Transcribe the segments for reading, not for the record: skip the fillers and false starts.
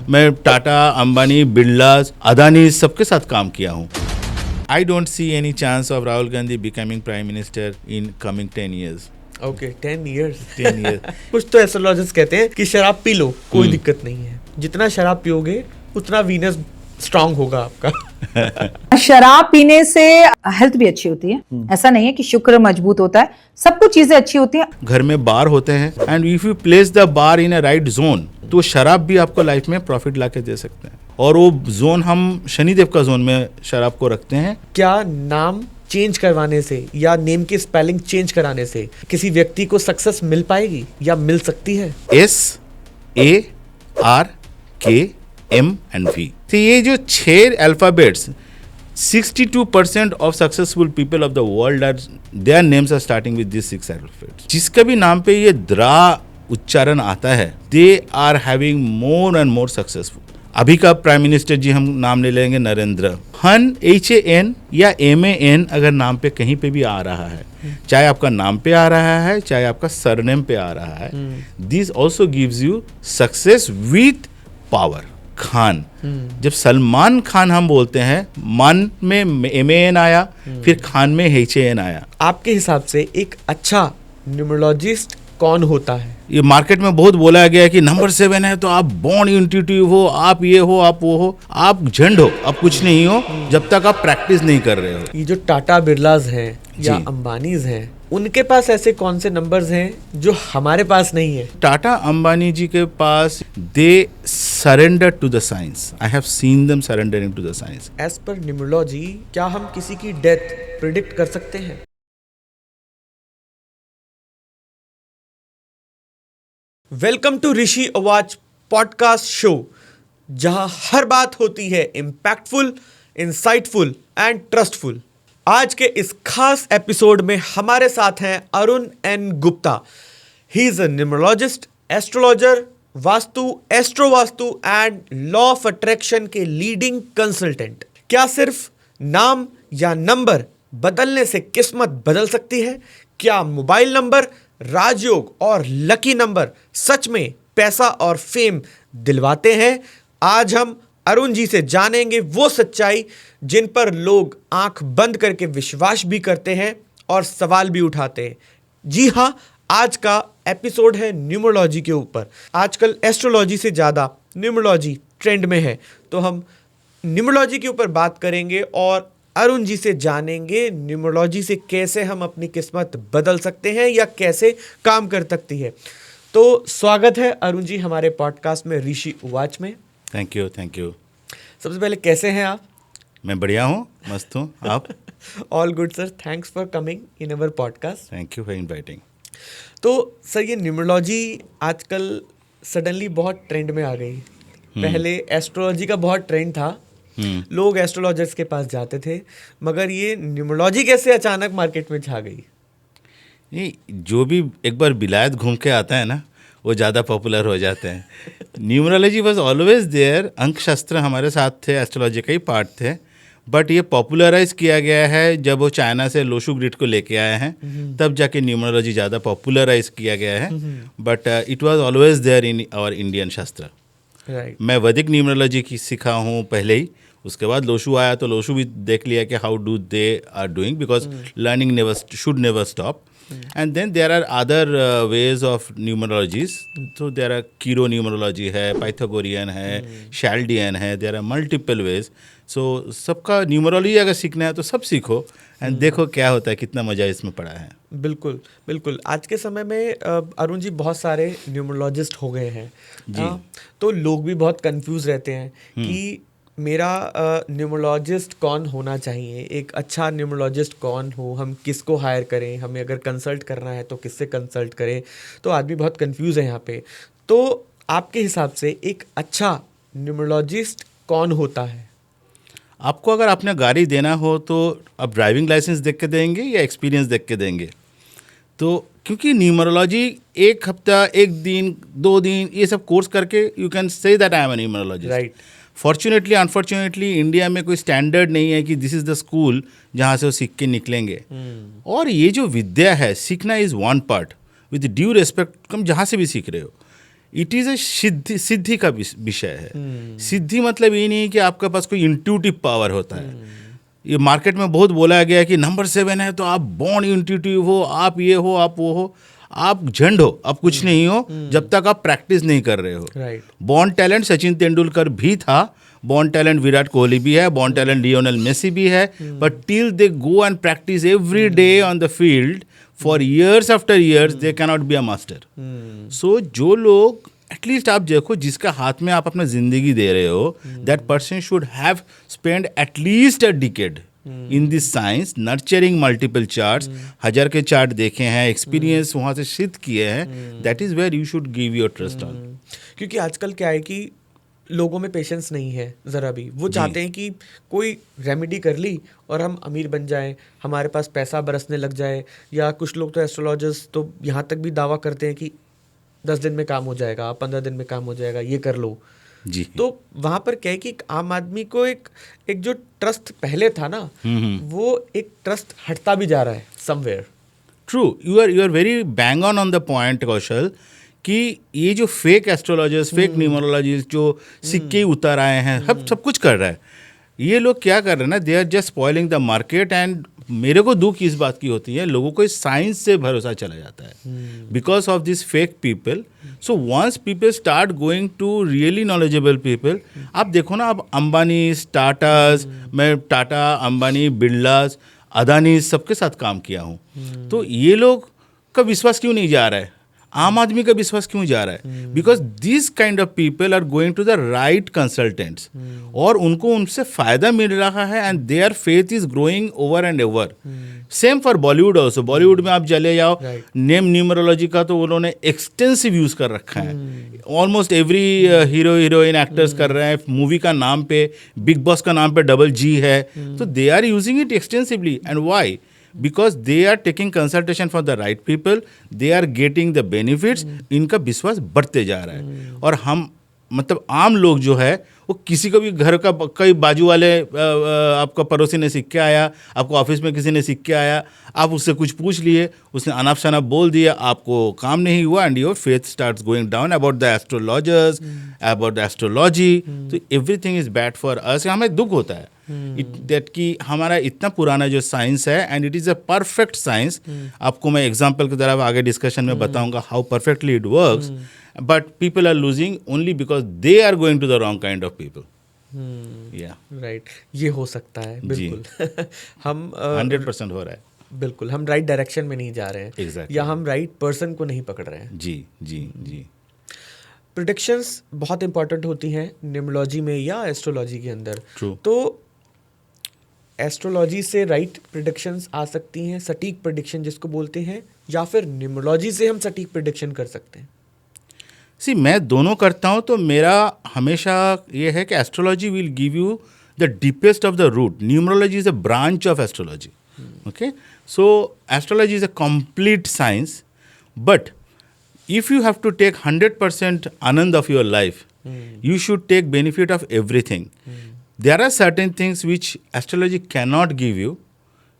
मैं टाटा, अंबानी, बिरला, अदानी सबके साथ काम किया हूँ. I don't see any chance of Rahul Gandhi becoming Prime Minister in coming 10 years. Okay 10 years. 10 years. कुछ तो एस्ट्रोलॉजर्स कहते हैं कि शराब पी लो, कोई दिक्कत नहीं है. जितना शराब पियोगे उतना वीनस स्ट्रांग होगा आपका. शराब पीने से हेल्थ भी अच्छी होती है. ऐसा नहीं है कि शुक्र मजबूत होता है, सब कुछ चीजें अच्छी होती हैं. घर में बार होते हैं and if you place the bar in a right zone तो शराब भी आपको लाइफ में प्रॉफिट ला के दे सकते हैं. और वो जोन हम शनिदेव का जोन में शराब को रखते हैं. क्या नाम चेंज करवाने से या नेम की स्पेलिंग चेंज कराने से किसी व्यक्ति को सक्सेस मिल पाएगी या मिल सकती है? SARKMV. तो ये जो 6 alphabets 62% of successful people of the world are their names are starting with these 6 alphabets. जिसका भी नाम पे ये द्रा उच्चारण आता है, they are having more and more successful. अभी का प्राइम मिनिस्टर जी हम नाम ले लेंगे नरेंद्र. हन HAN या MAN अगर नाम पे कहीं पे भी आ रहा है, चाहे आपका नाम पे आ रहा है, चाहे आपका सरनेम पे आ रहा है, this also gives you success with power. Khan, जब सलमान खान हम बोलते हैं, मान में MAN आया, फिर खान में HAN आया. आपके हिसाब से एक अच्छा न्यूमरोलॉजिस्ट कौन होता है? ये मार्केट में बहुत बोला गया है कि नंबर 7 है तो आप बॉर्न इंट्यूटिव हो, आप ये हो, आप वो हो, आप झंड हो, आप कुछ नहीं हो जब तक आप प्रैक्टिस नहीं कर रहे हो. ये जो टाटा बिरलाज हैं या जी. अंबानीज हैं, उनके पास ऐसे कौन से नंबर्स हैं जो हमारे पास नहीं है? टाटा अंबानी जी के पास they surrender to the science. I have seen them surrendering to the science. As per numerology क्या हम किसी की डेथ प्रिडिक्ट कर सकते हैं? वेलकम टू ऋषि आवाज पॉडकास्ट शो, जहां हर बात होती है इम्पैक्टफुल, इंसाइटफुल एंड ट्रस्टफुल. आज के इस खास एपिसोड में हमारे साथ हैं Arun N Gupta. He is a numerologist, astrologer, vastu, एस्ट्रोवास्तु एंड लॉ ऑफ अट्रैक्शन के लीडिंग कंसल्टेंट. क्या सिर्फ नाम या नंबर बदलने से किस्मत बदल सकती है? क्या मोबाइल नंबर, राजयोग और लकी नंबर सच में पैसा और फेम दिलवाते हैं? आज हम अरुण जी से जानेंगे वो सच्चाई जिन पर लोग आंख बंद करके विश्वास भी करते हैं और सवाल भी उठाते हैं. जी हाँ, आज का एपिसोड है न्यूमरोलॉजी के ऊपर. आजकल एस्ट्रोलॉजी से ज़्यादा न्यूमरोलॉजी ट्रेंड में है, तो हम न्यूमरोलॉजी के ऊपर बात करेंगे और अरुण जी से जानेंगे न्यूमरोलॉजी से कैसे हम अपनी किस्मत बदल सकते हैं या कैसे काम कर सकती है. तो स्वागत है अरुण जी हमारे पॉडकास्ट में, ऋषि उवाच में. Thank you, thank you. सबसे पहले कैसे हैं आप? मैं बढ़िया हूँ, मस्त हूँ. आप? All good sir, thanks for coming in our podcast. Thank you for inviting. तो सर, ये न्यूमरोलॉजी आजकल सडनली बहुत ट्रेंड में आ गई. पहले एस्ट्रोलॉजी का बहुत ट्रेंड था, लोग एस्ट्रोलॉजर्स के पास जाते थे, मगर ये न्यूमरोलॉजी कैसे अचानक मार्केट में छा गई? नहीं, जो भी एक बार विलायत घूम के आता है ना, वो ज़्यादा पॉपुलर हो जाते हैं. Numerology was always there. अंक शास्त्र हमारे साथ थे, एस्ट्रोलॉजी का ही पार्ट थे, बट ये पॉपुलराइज किया गया है जब वो चाइना से लोशु ग्रिड को लेके आए हैं, तब जाके न्यूमरोलॉजी ज़्यादा पॉपुलराइज किया गया है. But it was always there in our Indian shastra. Right. मैं वैदिक न्यूमरोलॉजी की सीखा हूँ पहले ही, उसके बाद लोशु आया तो लोशु भी देख लिया कि how do they are doing, because learning never should never stop. And then there are other ways of numerologies. So there are Kiro numerology है, Pythagorean है, Chaldean है, there are multiple ways. So सबका numerology अगर सीखना है तो सब सीखो एंड देखो क्या होता है, कितना मज़ा इसमें पड़ा है. बिल्कुल बिल्कुल. आज के समय में अरुण जी बहुत सारे न्यूमरोलॉजिस्ट हो गए हैं जी. तो लोग भी बहुत कंफ्यूज रहते हैं कि मेरा न्यूमरोलॉजिस्ट कौन होना चाहिए, एक अच्छा न्यूमरोलॉजिस्ट कौन हो, हम किसको हायर करें, हमें अगर कंसल्ट करना है तो किससे कंसल्ट करें. तो आदमी बहुत कंफ्यूज है यहाँ पे. तो आपके हिसाब से एक अच्छा न्यूमरोलॉजिस्ट कौन होता है? आपको अगर अपना गाड़ी देना हो तो आप ड्राइविंग लाइसेंस देख के देंगे या एक्सपीरियंस देख के देंगे? तो क्योंकि न्यूमरोलॉजी एक हफ्ता, एक दिन, 2 दिन ये सब कोर्स करके you can say that I am a numerologist. Right. Fortunately unfortunately India में कोई स्टैंडर्ड नहीं है कि दिस इज़ द स्कूल जहाँ से वो सीख के निकलेंगे. और ये जो विद्या है, सीखना is one part, with due respect. हम जहाँ से भी सीख रहे हो, इट इज़ ए सिद्धि का विषय है। सिद्धि मतलब ये नहीं है कि आपके पास कोई इंट्यूटिव पावर होता है। ये मार्केट में बहुत बोला गया है कि नंबर 7 है तो आप बॉर्न इंट्यूटिव हो, आप ये हो, आप वो हो। आप झंड हो, आप कुछ नहीं हो जब तक आप प्रैक्टिस नहीं कर रहे हो। Right. Born talent Sachin Tendulkar भी था, बॉर्न टैलेंट विराट कोहली भी है, बॉर्न टैलेंट लियोनेल मेसी भी है, but till they go and practice every day on the field for years after years they can not be a master. So जो लोग at least आप देखो जिसका हाथ में आप अपना जिंदगी दे रहे हो, that person should have spend at least a decade in this science, nurturing multiple charts. 1000 के चार्ट देखे हैं, एक्सपीरियंस वहाँ से सिद्ध किए हैं। That is where you should give your trust on. क्योंकि आजकल क्या है कि लोगों में पेशेंस नहीं है ज़रा भी। वो चाहते हैं कि कोई रेमेडी कर ली और हम अमीर बन जाएं, हमारे पास पैसा बरसने लग जाए। या कुछ लोग तो एस्ट्रोलॉजर्स तो यहाँ तक भी दावा करते हैं कि 10 दिन में काम हो जाएगा, 15 दिन में काम हो जाएगा, ये कर लो जी। तो वहाँ पर क्या है कि आम आदमी को एक जो ट्रस्ट पहले था ना, वो एक ट्रस्ट हटता भी जा रहा है somewhere. True, you are very bang on the point Kaushal, कि ये जो फेक एस्ट्रोलॉजर्स, फेक न्यूमरोलॉजिस्ट जो सिक्के ही उतर आए हैं, सब कुछ कर रहा है। ये लोग क्या कर रहे हैं ना, they are just spoiling the market. And मेरे को दुख इस बात की होती है, लोगों को इस साइंस से भरोसा चला जाता है because of this fake people. So once people start going to really knowledgeable people, आप देखो ना, आप अंबानी, टाटाज, मैं टाटा, अंबानी, बिरलास, अदानी सबके साथ काम किया हूँ, तो ये लोग का विश्वास क्यों नहीं जा रहा है? आम आदमी का विश्वास क्यों जा रहा है? Because this kind of people are going to the right consultants और उनको उनसे फायदा मिल रहा है and their faith is growing over and over. Same for Bollywood also. Bollywood में आप चले जाओ, नेम न्यूमरोलॉजी का तो उन्होंने एक्सटेंसिव यूज कर रखा है। Almost every hero heroine actors कर रहे हैं। मूवी का नाम पे, बिग बॉस का नाम पे डबल जी है, तो they are using it extensively. And why? Because they are taking consultation for the right people, they are getting the benefits. इनका विश्वास बढ़ते जा रहा है। और हम मतलब आम लोग जो है वो किसी को भी घर का कई बाजू वाले आपका पड़ोसी ने सीख के आया, आपको ऑफिस में किसी ने सीख के आया, आप उससे कुछ पूछ लिए, उसने अनाप शनाप बोल दिया, आपको काम नहीं हुआ and your faith starts going down about the astrologers, about the astrology. तो everything is bad for us. हमें दुख होता है दैट कि हमारा इतना पुराना जो साइंस है and it is a perfect science. आपको मैं एग्जाम्पल की तरफ आगे डिस्कशन में बताऊंगा how perfectly it works, but people are losing only because they are going to the wrong kind of people. Yeah. Right, ये हो सकता है बिल्कुल। हम 100% हो रहा है। बिल्कुल, हम राइट डायरेक्शन में नहीं जा रहे हैं। Exactly. या हम राइट पर्सन को नहीं पकड़ रहे हैं। जी जी जी। प्रिडिक्शंस बहुत इंपॉर्टेंट होती हैं न्यूमरोलॉजी में या एस्ट्रोलॉजी के अंदर। True. तो एस्ट्रोलॉजी से राइट प्रिडिक्शंस आ सकती हैं, सटीक प्रिडिक्शन जिसको बोलते हैं, या फिर न्यूमरोलॉजी से हम सटीक प्रिडिक्शन कर सकते हैं? सी, मैं दोनों करता हूँ, तो मेरा हमेशा ये है कि astrology will give you the deepest of the root. Numerology is a branch of astrology. Okay, so astrology is a complete science, but if you have to take 100% anand of your life, you should take benefit of everything. There are certain things which astrology cannot give you,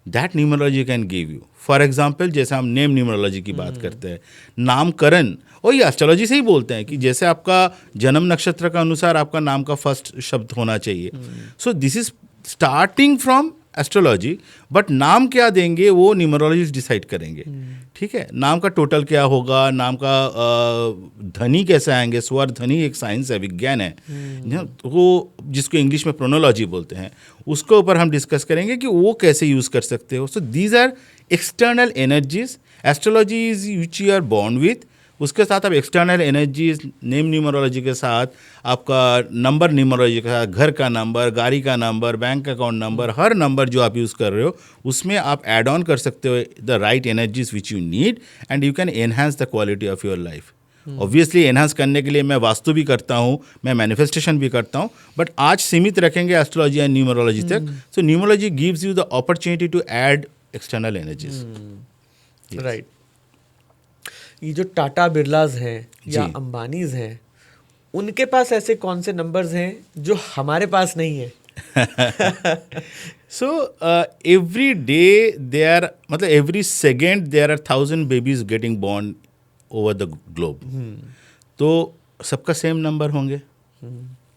that numerology can give you. For example, जैसे हम name numerology की बात करते हैं, नामकरण, और ये astrology से ही बोलते हैं कि जैसे आपका जन्म नक्षत्र का अनुसार आपका नाम का फर्स्ट शब्द होना चाहिए। So this is starting from astrology, but नाम क्या देंगे वो न्यूमरोलॉजिस्ट डिसाइड करेंगे। ठीक है, नाम का टोटल क्या होगा, नाम का ध्वनि कैसे आएंगे, स्वर ध्वनि एक साइंस है, विज्ञान है, वो जिसको इंग्लिश में प्रोनोलॉजी बोलते हैं, उसके ऊपर हम डिस्कस करेंगे कि वो कैसे यूज़ कर सकते हो। So these are external energies. Astrology is which you are born with, उसके साथ आप एक्सटर्नल एनर्जीज नेम न्यूमरोलॉजी के साथ, आपका नंबर न्यूमरोलॉजी के साथ, घर का नंबर, गाड़ी का नंबर, बैंक अकाउंट नंबर, हर नंबर जो आप यूज़ कर रहे हो उसमें आप ऐड ऑन कर सकते हो the right energies which you need and you can enhance the quality of your life. Obviously enhance करने के लिए मैं वास्तु भी करता हूँ, मैं मैनिफेस्टेशन भी करता हूँ, बट आज सीमित रखेंगे एस्ट्रोलॉजी एंड न्यूमरोलॉजी तक। So numerology gives you the opportunity to add external energies. Right. ये जो टाटा बिरलाज हैं या अंबानीज हैं, उनके पास ऐसे कौन से नंबर्स हैं जो हमारे पास नहीं है? So every day they are, मतलब every second there are 1000 babies getting born over the globe. तो सबका सेम नंबर होंगे,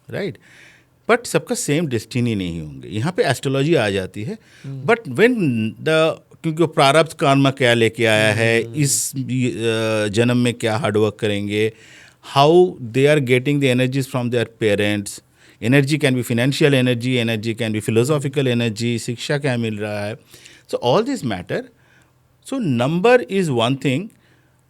राइट, बट सबका सेम डेस्टिनी नहीं होंगे। यहाँ पे एस्ट्रोलॉजी आ जाती है, बट व्हेन द क्योंकि वो प्रारब्ध कर्म क्या लेके आया है, इस जन्म में क्या हार्डवर्क करेंगे, how they are getting the energies from their parents, energy can be financial energy, energy can be philosophical energy, शिक्षा क्या मिल रहा है, so all this matter. So number is one thing,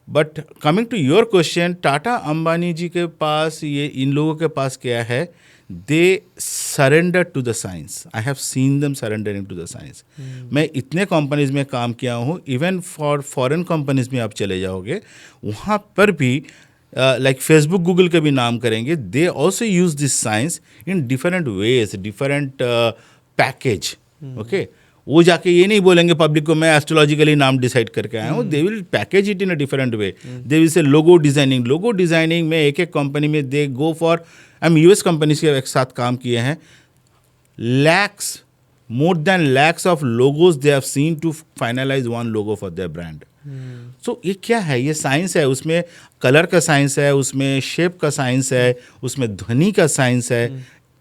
but coming to your question, Tata Ambani ji के पास, ये इन लोगों के पास क्या है, they surrender to the science. I have seen them surrendering to the science. मैं इतने कंपनीज में काम किया हूँ, इवन फॉर फॉरेन कंपनीज में आप चले जाओगे, वहाँ पर भी लाइक फेसबुक गूगल के भी नाम करेंगे, they also use this science in different ways, different package, okay. वो जाके ये नहीं बोलेंगे पब्लिक को मैं एस्ट्रोलॉजिकली नाम डिसाइड करके आया हूँ, they will package it in a different way, they will say logo designing में एक एक कंपनी में दे गो फॉर, हम यूएस कंपनी के एक साथ काम किए हैं, lakhs, more than lakhs of logos they have seen to finalise one logo for their brand. So ये क्या है, ये साइंस है, उसमें कलर का साइंस है, उसमें शेप का साइंस है, उसमें ध्वनि का साइंस है,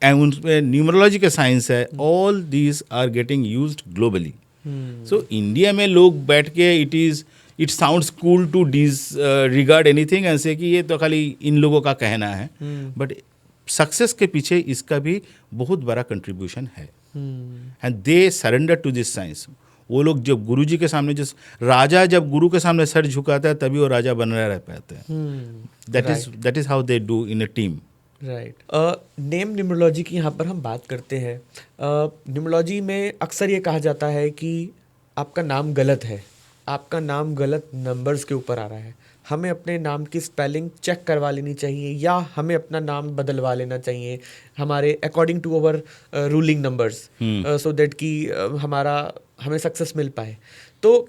एंड उनमें न्यूमरोलॉजी का साइंस है। All these are getting used globally. So India में लोग बैठ के it sounds cool to regard anything and say कि ये तो खाली इन लोगों का कहना है, बट सक्सेस के पीछे इसका भी बहुत बड़ा कंट्रीब्यूशन है, and they surrender to this science. वो लोग जब गुरु जी के सामने, जिस राजा जब गुरु के सामने सर झुकाता है तभी वो राजा बन रह पाते हैं। That is how they do in a team. Right. Name numerology की यहाँ पर हम बात करते हैं। न्यूमरोलॉजी में अक्सर ये कहा जाता है कि आपका नाम गलत है, आपका नाम गलत नंबर्स के ऊपर आ रहा है, हमें अपने नाम की स्पेलिंग चेक करवा लेनी चाहिए, या हमें अपना नाम बदलवा लेना चाहिए हमारे according to our ruling numbers, so that कि हमें सक्सेस मिल पाए। तो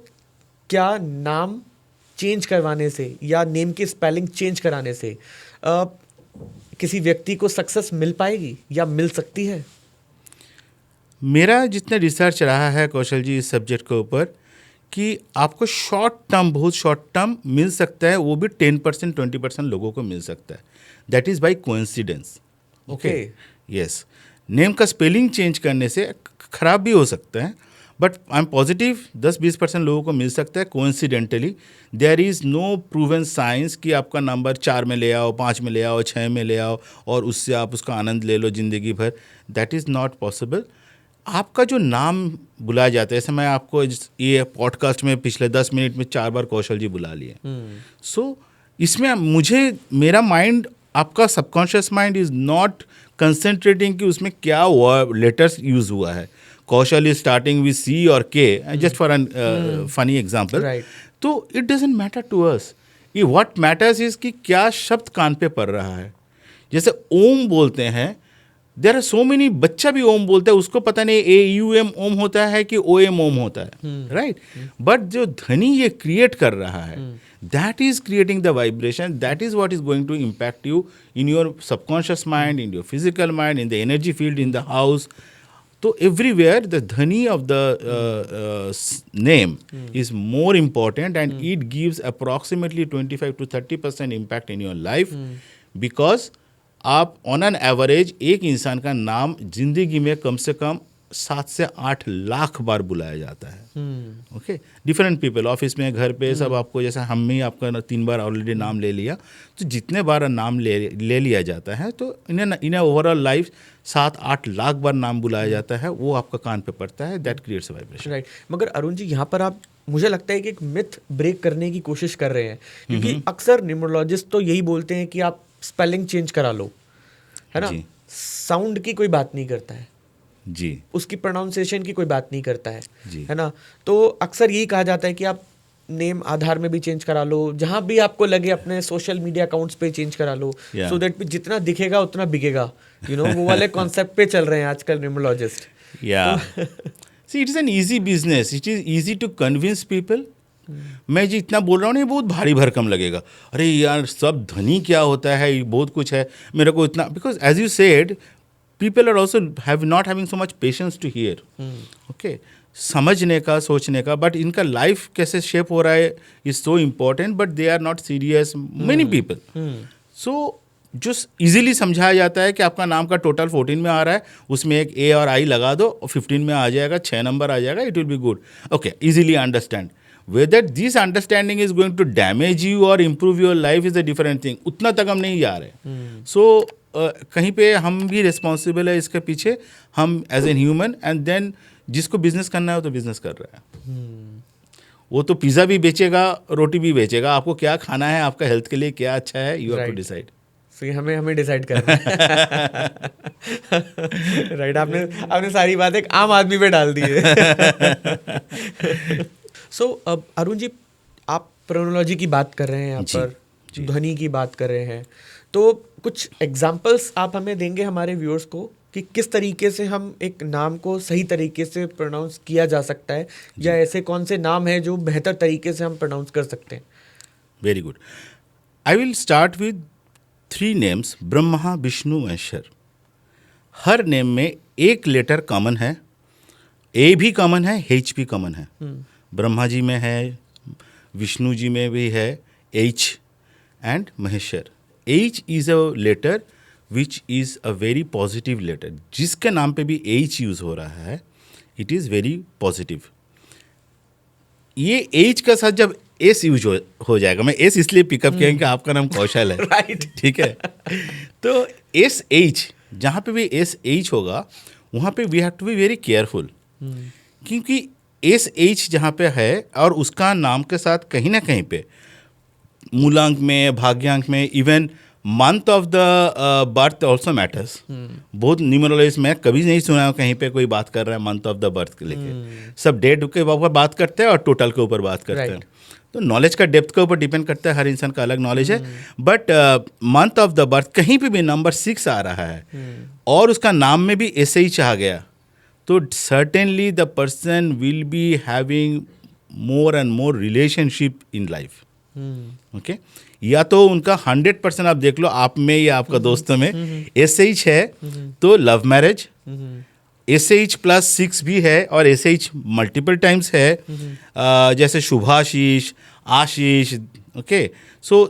क्या नाम चेंज करवाने से या नेम की स्पेलिंग चेंज कराने से किसी व्यक्ति को सक्सेस मिल पाएगी या मिल सकती है? मेरा जितना रिसर्च रहा है कौशल जी इस सब्जेक्ट के ऊपर, कि आपको बहुत शॉर्ट टर्म मिल सकता है, वो भी 10% 20% लोगों को मिल सकता है। That is by coincidence. Okay, yes, name का स्पेलिंग चेंज करने से खराब भी हो सकता है, बट आई एम पॉजिटिव 10-20% लोगों को मिल सकता है coincidentally. There is no proven science कि आपका नंबर 4 में ले आओ, 5 में ले आओ, 6 में ले आओ और उससे आप उसका आनंद ले लो ज़िंदगी भर। That is not possible. आपका जो नाम बुलाया जाता है, जैसे मैं आपको ये पॉडकास्ट में पिछले 10 मिनट में 4 बार कौशल जी बुला लिए, सो इसमें मेरा माइंड, आपका subconscious mind is not concentrating कि उसमें क्या लेटर्स यूज़ हुआ है। Kaushal is starting with C और K, just for an funny example. तो it doesn't matter to us. ये व्हाट मैटर्स इज कि क्या शब्द कान पे पड़ रहा है। जैसे ओम बोलते हैं, देयर आर सो मेनी, बच्चा भी ओम बोलता है, उसको पता नहीं AUM ओम होता है कि OM ओम होता है, राइट। बट जो ध्वनि ये क्रिएट कर रहा है, that is creating the vibration, that is what is going to impact you in your subconscious mind, in your physical mind, in the energy field, in the house. So everywhere the dhani of the name is more important, and it gives approximately 25 to 30% impact in your life, because आप on an average एक इंसान का नाम जिंदगी में कम से कम 7 से 8 लाख बार बुलाया जाता है। ओके, डिफरेंट पीपल, ऑफिस में, घर पे, सब आपको, जैसे हम ही आपका 3 बार ऑलरेडी नाम ले लिया, तो जितने बार नाम ले लिया जाता है, तो इन ओवरऑल लाइफ 7-8 लाख बार नाम बुलाया जाता है, वो आपका कान पे पड़ता है। That creates vibration. राइट। मगर अरुण जी, यहाँ पर आप, मुझे लगता है कि एक मिथ ब्रेक करने की कोशिश कर रहे हैं, क्योंकि अक्सर न्यूमरोलॉजिस्ट तो यही बोलते हैं कि आप स्पेलिंग चेंज करा लो, है ना, साउंड की कोई बात नहीं करता है जी, उसकी प्रोनाउंसिएशन की कोई बात नहीं करता है जी, है ना। तो अक्सर यही कहा जाता है कि आप नेम आधार में भी चेंज करा लो, जहां भी आपको लगे अपने सोशल मीडिया अकाउंट्स पे चेंज करा लो, सो दैट जितना दिखेगा उतना बिकेगा, वो वाले कॉन्सेप्ट पे चल रहे हैं आजकल numerologist. See, it is an easy business, it is easy to convince people. मैं जी इतना बोल रहा हूँ ना, ये बहुत भारी भरकम लगेगा, अरे यार सब ध्वनि क्या होता है, ये बहुत कुछ है, मेरे को इतना, because as you said, people are also not having so much patience to hear. Okay, समझने का, सोचने का, बट इनका लाइफ कैसे शेप हो रहा है is so important, but they are not serious, many people. So जो इजीली समझाया जाता है कि आपका नाम का टोटल 14 में आ रहा है, उसमें एक ए और आई लगा दो और 15 में आ जाएगा, 6 नंबर आ जाएगा, it will be good. Okay, easily understand. Whether this understanding is going to damage you और improve your life is a different thing. उतना तक हम नहीं जा रहे. सो कहीं पे हम भी रिस्पॉन्सिबल है इसके पीछे, हम as an human. And then जिसको बिजनेस करना है वो तो बिजनेस कर रहा है. वो तो पिज़्ज़ा भी बेचेगा, रोटी भी बेचेगा. आपको क्या खाना है, आपका हेल्थ के लिए क्या अच्छा है, यू हैव टू डिसाइड. सो हमें डिसाइड करना है. राइट. आपने सारी बात एक आम आदमी पे डाल दी है. सो अब अरुण जी, आप प्रोनोलॉजी की बात कर रहे हैं यहाँ पर, ध्वनि की बात कर रहे हैं, तो कुछ एग्जाम्पल्स आप हमें देंगे हमारे व्यूअर्स को कि किस तरीके से हम एक नाम को सही तरीके से प्रोनाउंस किया जा सकता है, या ऐसे कौन से नाम हैं जो बेहतर तरीके से हम प्रोनाउंस कर सकते हैं. Very good. I will start with 3 names, Brahma, Vishnu, Maheshwar. Her name में एक लेटर कॉमन है. ए भी कॉमन है, एच भी कॉमन है. ब्रह्मा जी में है, विष्णु जी में भी है H, and Maheshwar. H is a letter which is a very positive letter. जिसके नाम पे भी एच यूज़ हो रहा है, इट इज़ वेरी पॉजिटिव. ये एच का साथ जब एस यूज हो जाएगा, मैं एस इसलिए पिकअप किया कि आपका नाम कौशल है. राइट. ठीक है. तो एस एच, जहाँ पे भी एस एच होगा वहाँ पे we have to be very careful. क्योंकि एस एच जहाँ पे है और उसका नाम के साथ कहीं ना कहीं पे मूलांक में, भाग्यांक में, even month of the birth also matters. बहुत न्यूमरोलॉजिस्ट, मैं कभी नहीं सुना कहीं पे कोई बात कर रहा है मंथ ऑफ द बर्थ के लेके. सब डेट के ऊपर बात करते हैं और टोटल के ऊपर बात करते हैं. तो नॉलेज का डेप्थ के ऊपर डिपेंड करता है, हर इंसान का अलग नॉलेज है. But month of the birth कहीं पे भी नंबर 6 आ रहा है और उसका नाम में भी ऐसे ही चाह गया, तो certainly the person will be having more and more relationship in life. Okay. या तो उनका 100% आप देख लो, आप में या आपका दोस्तों में SH है तो लव मैरिज, SH प्लस 6 भी है और SH मल्टीपल टाइम्स है. जैसे शुभाशीष, आशीष. ओके. सो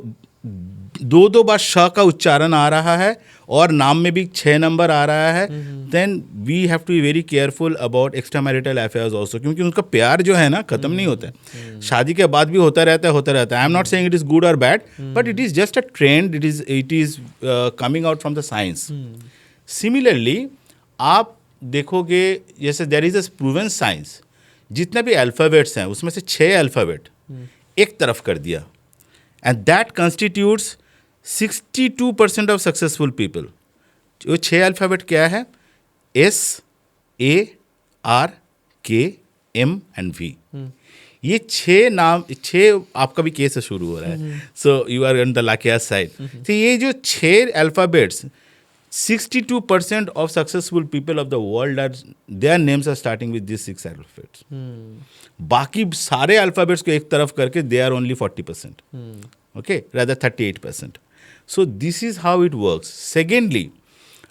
2 बार श का उच्चारण आ रहा है और नाम में भी 6 नंबर आ रहा है. Then we have to be very careful about extra marital affairs also, क्योंकि उनका प्यार जो है ना खत्म नहीं होता है. शादी के बाद भी होता रहता है. I am not saying it is good और bad, but it is just a trend. It is coming out from the science. Similarly आप देखोगे, जैसे there is a proven science, जितने भी अल्फ़ाबेट्स हैं उसमें से 6 अल्फ़ाबेट एक तरफ कर दिया, and that constitutes 62% of successful people. जो 6 अल्फ़ाबेट क्या है? S, A, R, K, M and V. ये 6 नाम, 6 आपका भी K से शुरू हो रहा है, so you are on the luckier side. तो ये जो 6 alphabets, 62% of successful people of the world are, their names are starting with these 6 alphabets. बाकी सारे अल्फ़ाबेट्स को एक तरफ करके they are only 40%. Okay, rather 38%. So this is how it works. Secondly,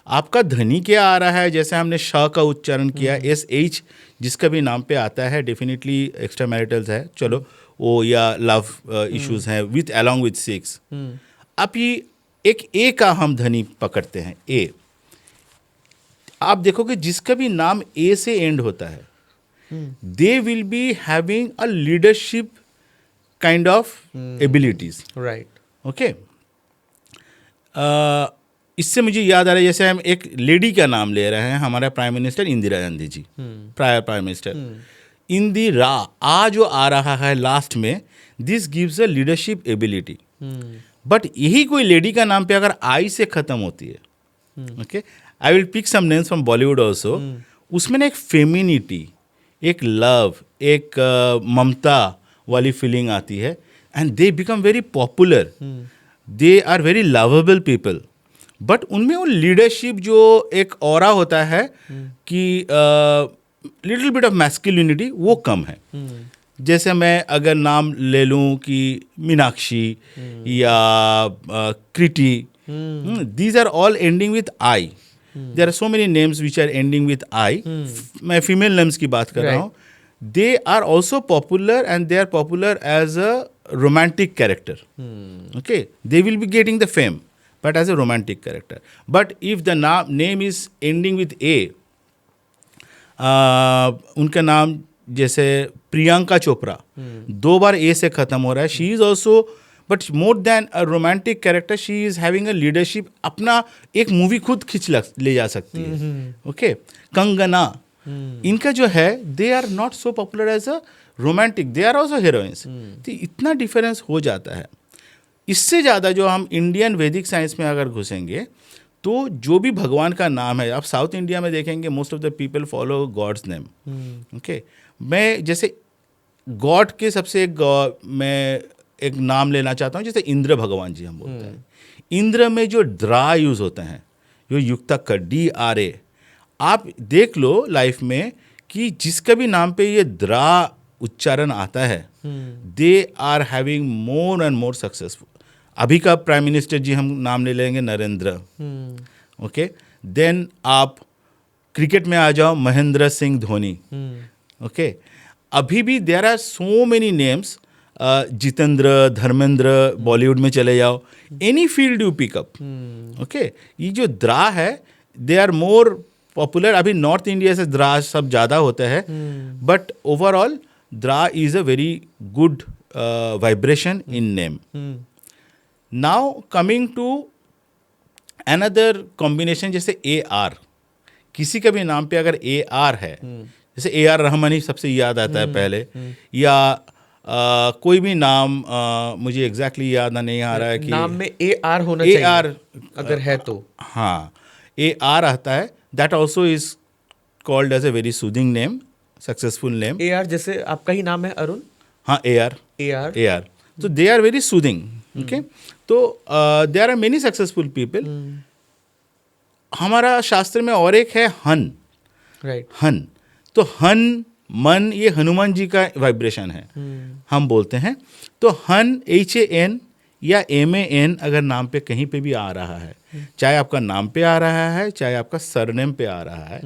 आपका ध्वनि क्या आ रहा है? जैसे हमने श का उच्चारण किया, SH जिसका भी नाम पे आता है, डेफिनेटली एक्स्ट्रा मैरिटल्स है, चलो वो, या लव इश्यूज हैं विथ अलॉन्ग विथ 6. अब ये एक ए का हम ध्वनि पकड़ते हैं. ए, आप देखोगे जिसका भी नाम ए से एंड होता है, दे will be having a leadership kind of abilities. Right. Okay. इससे मुझे याद आ रहा है, जैसे हम एक लेडी का नाम ले रहे हैं, हमारा prime minister Indira Gandhi ji, prior prime minister. Indira, आ जो आ रहा है लास्ट में, this gives a leadership ability. But यही कोई लेडी का नाम पे अगर आई से खत्म होती है, okay, I will pick some names from Bollywood also, उसमें ना एक फेमिनिटी, एक लव, एक ममता वाली फीलिंग आती है, and they become very popular. They are very lovable people. But उनमें वो लीडरशिप जो एक ऑरा होता है कि लिटिल बिट ऑफ मैस्कुलिनिटी, वो कम है. जैसे मैं अगर नाम ले लूँ कि मीनाक्षी या Kriti, these are all ending with I. There are so many names which are ending with I. मैं फीमेल नेम्स की बात कर रहा हूँ. They are also popular and they are popular as a romantic character. Okay, they will be getting the fame. but as a romantic character. But if the name is ending with A, उनका नाम जैसे प्रियंका चोपड़ा 2 बार ए से खत्म हो रहा है. She is also, but more than a romantic character, she is having a leadership. अपना एक मूवी खुद खींच ले जा सकती है. ओके, कंगना, इनका जो है, they are not so popular as a romantic, they are also heroines. तो इतना डिफरेंस हो जाता है. इससे ज़्यादा जो हम इंडियन वैदिक साइंस में अगर घुसेंगे, तो जो भी भगवान का नाम है, आप साउथ इंडिया में देखेंगे most of the people follow god's name. Okay, मैं जैसे गॉड के सबसे मैं एक नाम लेना चाहता हूँ, जैसे इंद्र भगवान जी हम बोलते हैं. इंद्र में जो द्रा यूज़ होते हैं, जो युक्ता का DRA, आप देख लो लाइफ में कि जिसका भी नाम पे ये द्रा उच्चारण आता है, they are having more and more successful. अभी का प्राइम मिनिस्टर जी हम नाम ले लेंगे, नरेंद्र. ओके, देन आप क्रिकेट में आ जाओ, महेंद्र सिंह धोनी. ओके, अभी भी there are so many names. Jitendra, Dharmendra, Bollywood में चले जाओ, any field you pick up. Okay, ये जो द्रा है, दे आर मोर पॉपुलर. अभी नॉर्थ इंडिया से द्रा सब ज़्यादा होता है, but overall द्रा is a very good vibration in name. Now coming to another combination, जैसे AR. किसी का भी नाम पे अगर AR है, जैसे AR रहमान ही सबसे याद आता है पहले, या कोई भी नाम, मुझे एग्जैक्टली याद नहीं आ रहा है कि नाम में AR होना चाहिए अगर है तो. हाँ, AR आता है. That also is called as a very soothing name, successful name. AR जैसे आपका ही नाम है अरुण. हाँ, AR. तो they are very soothing. Okay, तो there are many successful people. हमारा शास्त्र में और एक है हन. राइट. हन, तो हन, मन, ये हनुमान जी का वाइब्रेशन है, हम बोलते हैं. तो हन, HAN या MAN अगर नाम पे कहीं पे भी आ रहा है, चाहे आपका नाम पे आ रहा है, चाहे आपका सरनेम पे आ रहा है,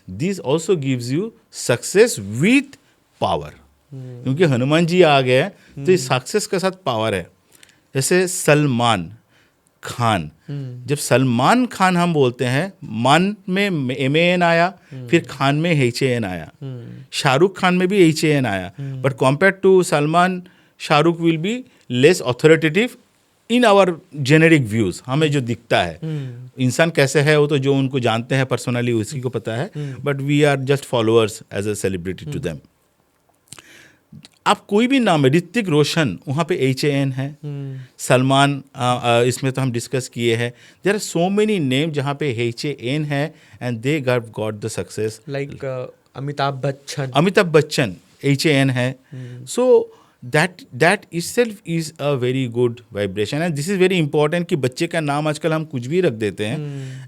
this also gives you success with power. क्योंकि हनुमान जी आ गए, तो इस सक्सेस के साथ पावर है. जैसे सलमान खान, जब सलमान खान हम बोलते हैं, मान में MAN आया, फिर खान में HAN आया. शाहरुख खान में भी HAN आया, but compare to Salman, Shahrukh will be less authoritative in our generic views. हमें जो दिखता है, इंसान कैसे है वो तो जो उनको जानते हैं पर्सनली उसी को पता है, but we are just followers as a celebrity to them. आप कोई भी नाम है, ऋतिक रोशन, वहाँ पे HAN है. सलमान, इसमें तो हम डिस्कस किए हैं. There are so many name जहाँ पे HAN है, and they got the success. Like Amitabh Bachchan HAN है. सो that itself is a very good vibration, and this is very important कि बच्चे का नाम आजकल हम कुछ भी रख देते हैं,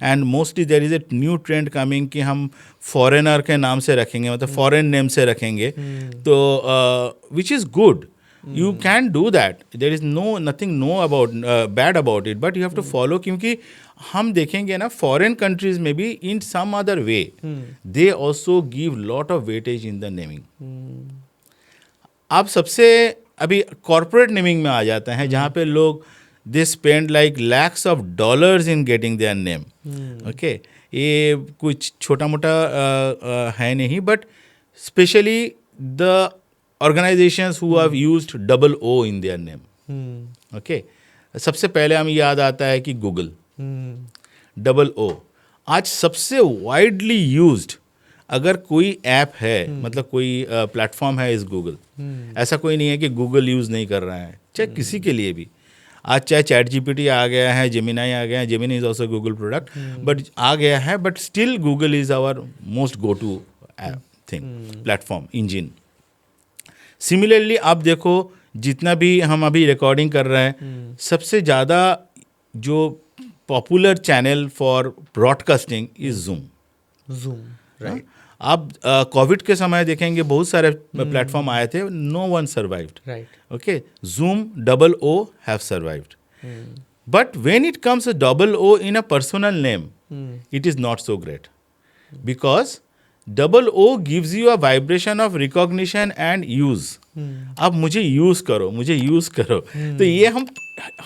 and mostly there is a new trend coming कि हम foreigner के नाम से रखेंगे, मतलब foreign name से रखेंगे. तो which is good. You can do that. There is nothing bad about it, but you have to follow. क्योंकि हम देखेंगे ना, foreign countries में भी in some other way they also give lot of weightage in the naming. आप सबसे अभी corporate naming में आ जाते हैं, जहाँ पे लोग they spend like lakhs of dollars in getting their name. Okay, ये कुछ छोटा मोटा है नहीं, but specially the organisations who have used OO in their name. Okay, सबसे पहले हमें याद आता है कि गूगल, OO आज सबसे वाइडली यूज्ड अगर कोई ऐप है, मतलब कोई प्लेटफॉर्म है, इस गूगल. ऐसा कोई नहीं है कि गूगल यूज़ नहीं कर रहा है, चाहे किसी के लिए भी. आज चाहे ChatGPT आ गया है, जेमिनाई आ गया है, Gemini is also Google product, but आ गया है, but still Google is our most go to platform engine. Similarly आप देखो, जितना भी हम अभी रिकॉर्डिंग कर रहे हैं, सबसे ज़्यादा जो popular channel for broadcasting is Zoom. Right. आप कोविड के समय देखेंगे बहुत सारे प्लेटफॉर्म आए थे, no one survived. Right. Okay, Zoom, OO have survived. But when it comes to OO in a personal name, it is not so great. Because OO gives you a vibration of recognition and use. आप मुझे use करो. तो ये हम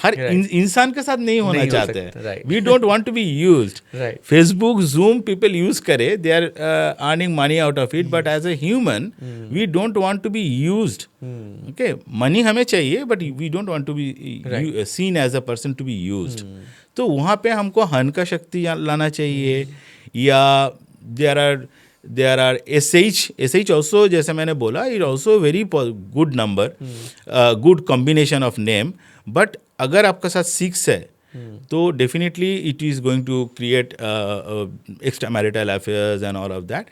हर इंसान के साथ नहीं होना नहीं हो चाहते सकता, हैं. right. We don't want to be used. Right. Facebook, Zoom people use करे, they are earning money out of it, but as a human we don't want to be used. Okay, money हमें चाहिए but we don't want to be seen as a person to be used. तो वहाँ पे हमको हन का शक्ति लाना चाहिए. या देयर आर SH also, जैसे मैंने बोला, it also very good number, good combination of name. But अगर आपका साथ 6 है तो definitely it is going to create extra marital affairs and all of that.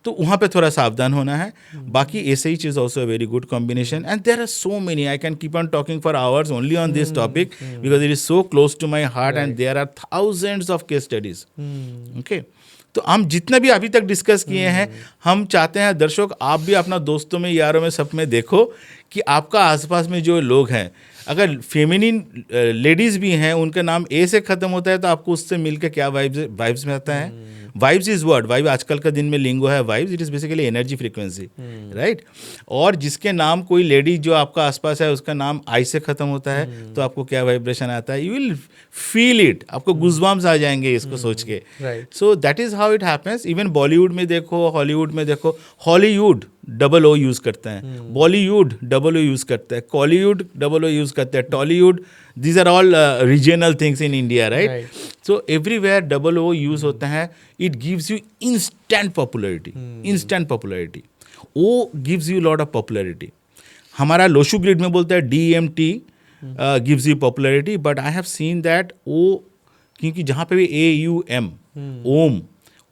तो वहाँ पे थोड़ा सावधान होना है. बाकी SH is also a very good combination and there are so many. I can keep on talking for hours only on this topic because it is so close to my heart and there are thousands of case studies. Okay, तो हम जितना भी अभी तक discuss किए हैं, हम चाहते हैं दर्शक आप भी अपना दोस्तों में, यारों में, सब में देखो कि आपका आसपास में जो लोग हैं, अगर फेमिनिन लेडीज़ भी हैं, उनका नाम ए से ख़त्म होता है तो आपको उससे मिलकर क्या वाइब्स में आता है. वाइब्स इज़ वर्ड, वाइब आजकल का दिन में लिंगो है vibes. It is basically energy frequency, right. और जिसके नाम कोई लेडी जो आपका आसपास है उसका नाम आई से ख़त्म होता है तो आपको क्या वाइब्रेशन आता है. यू विल फील इट, आपको गुज़बम्स आ जाएंगे इसको सोच के. So that is how it happens. Even Bollywood में देखो, हॉलीवुड में देखो. हॉलीवुड O यूज़ करते हैं, बॉलीवुड O यूज़ करते हैं, कॉलीवुड O यूज़ करते हैं, Tollywood. These are all regional things in India, right. So everywhere O use होता है. It gives you instant popularity. Instant popularity. O gives you lot of popularity. हमारा Lo Shu grid में बोलता है DMT gives you popularity, but I have seen that O, क्योंकि जहाँ पे भी AUM,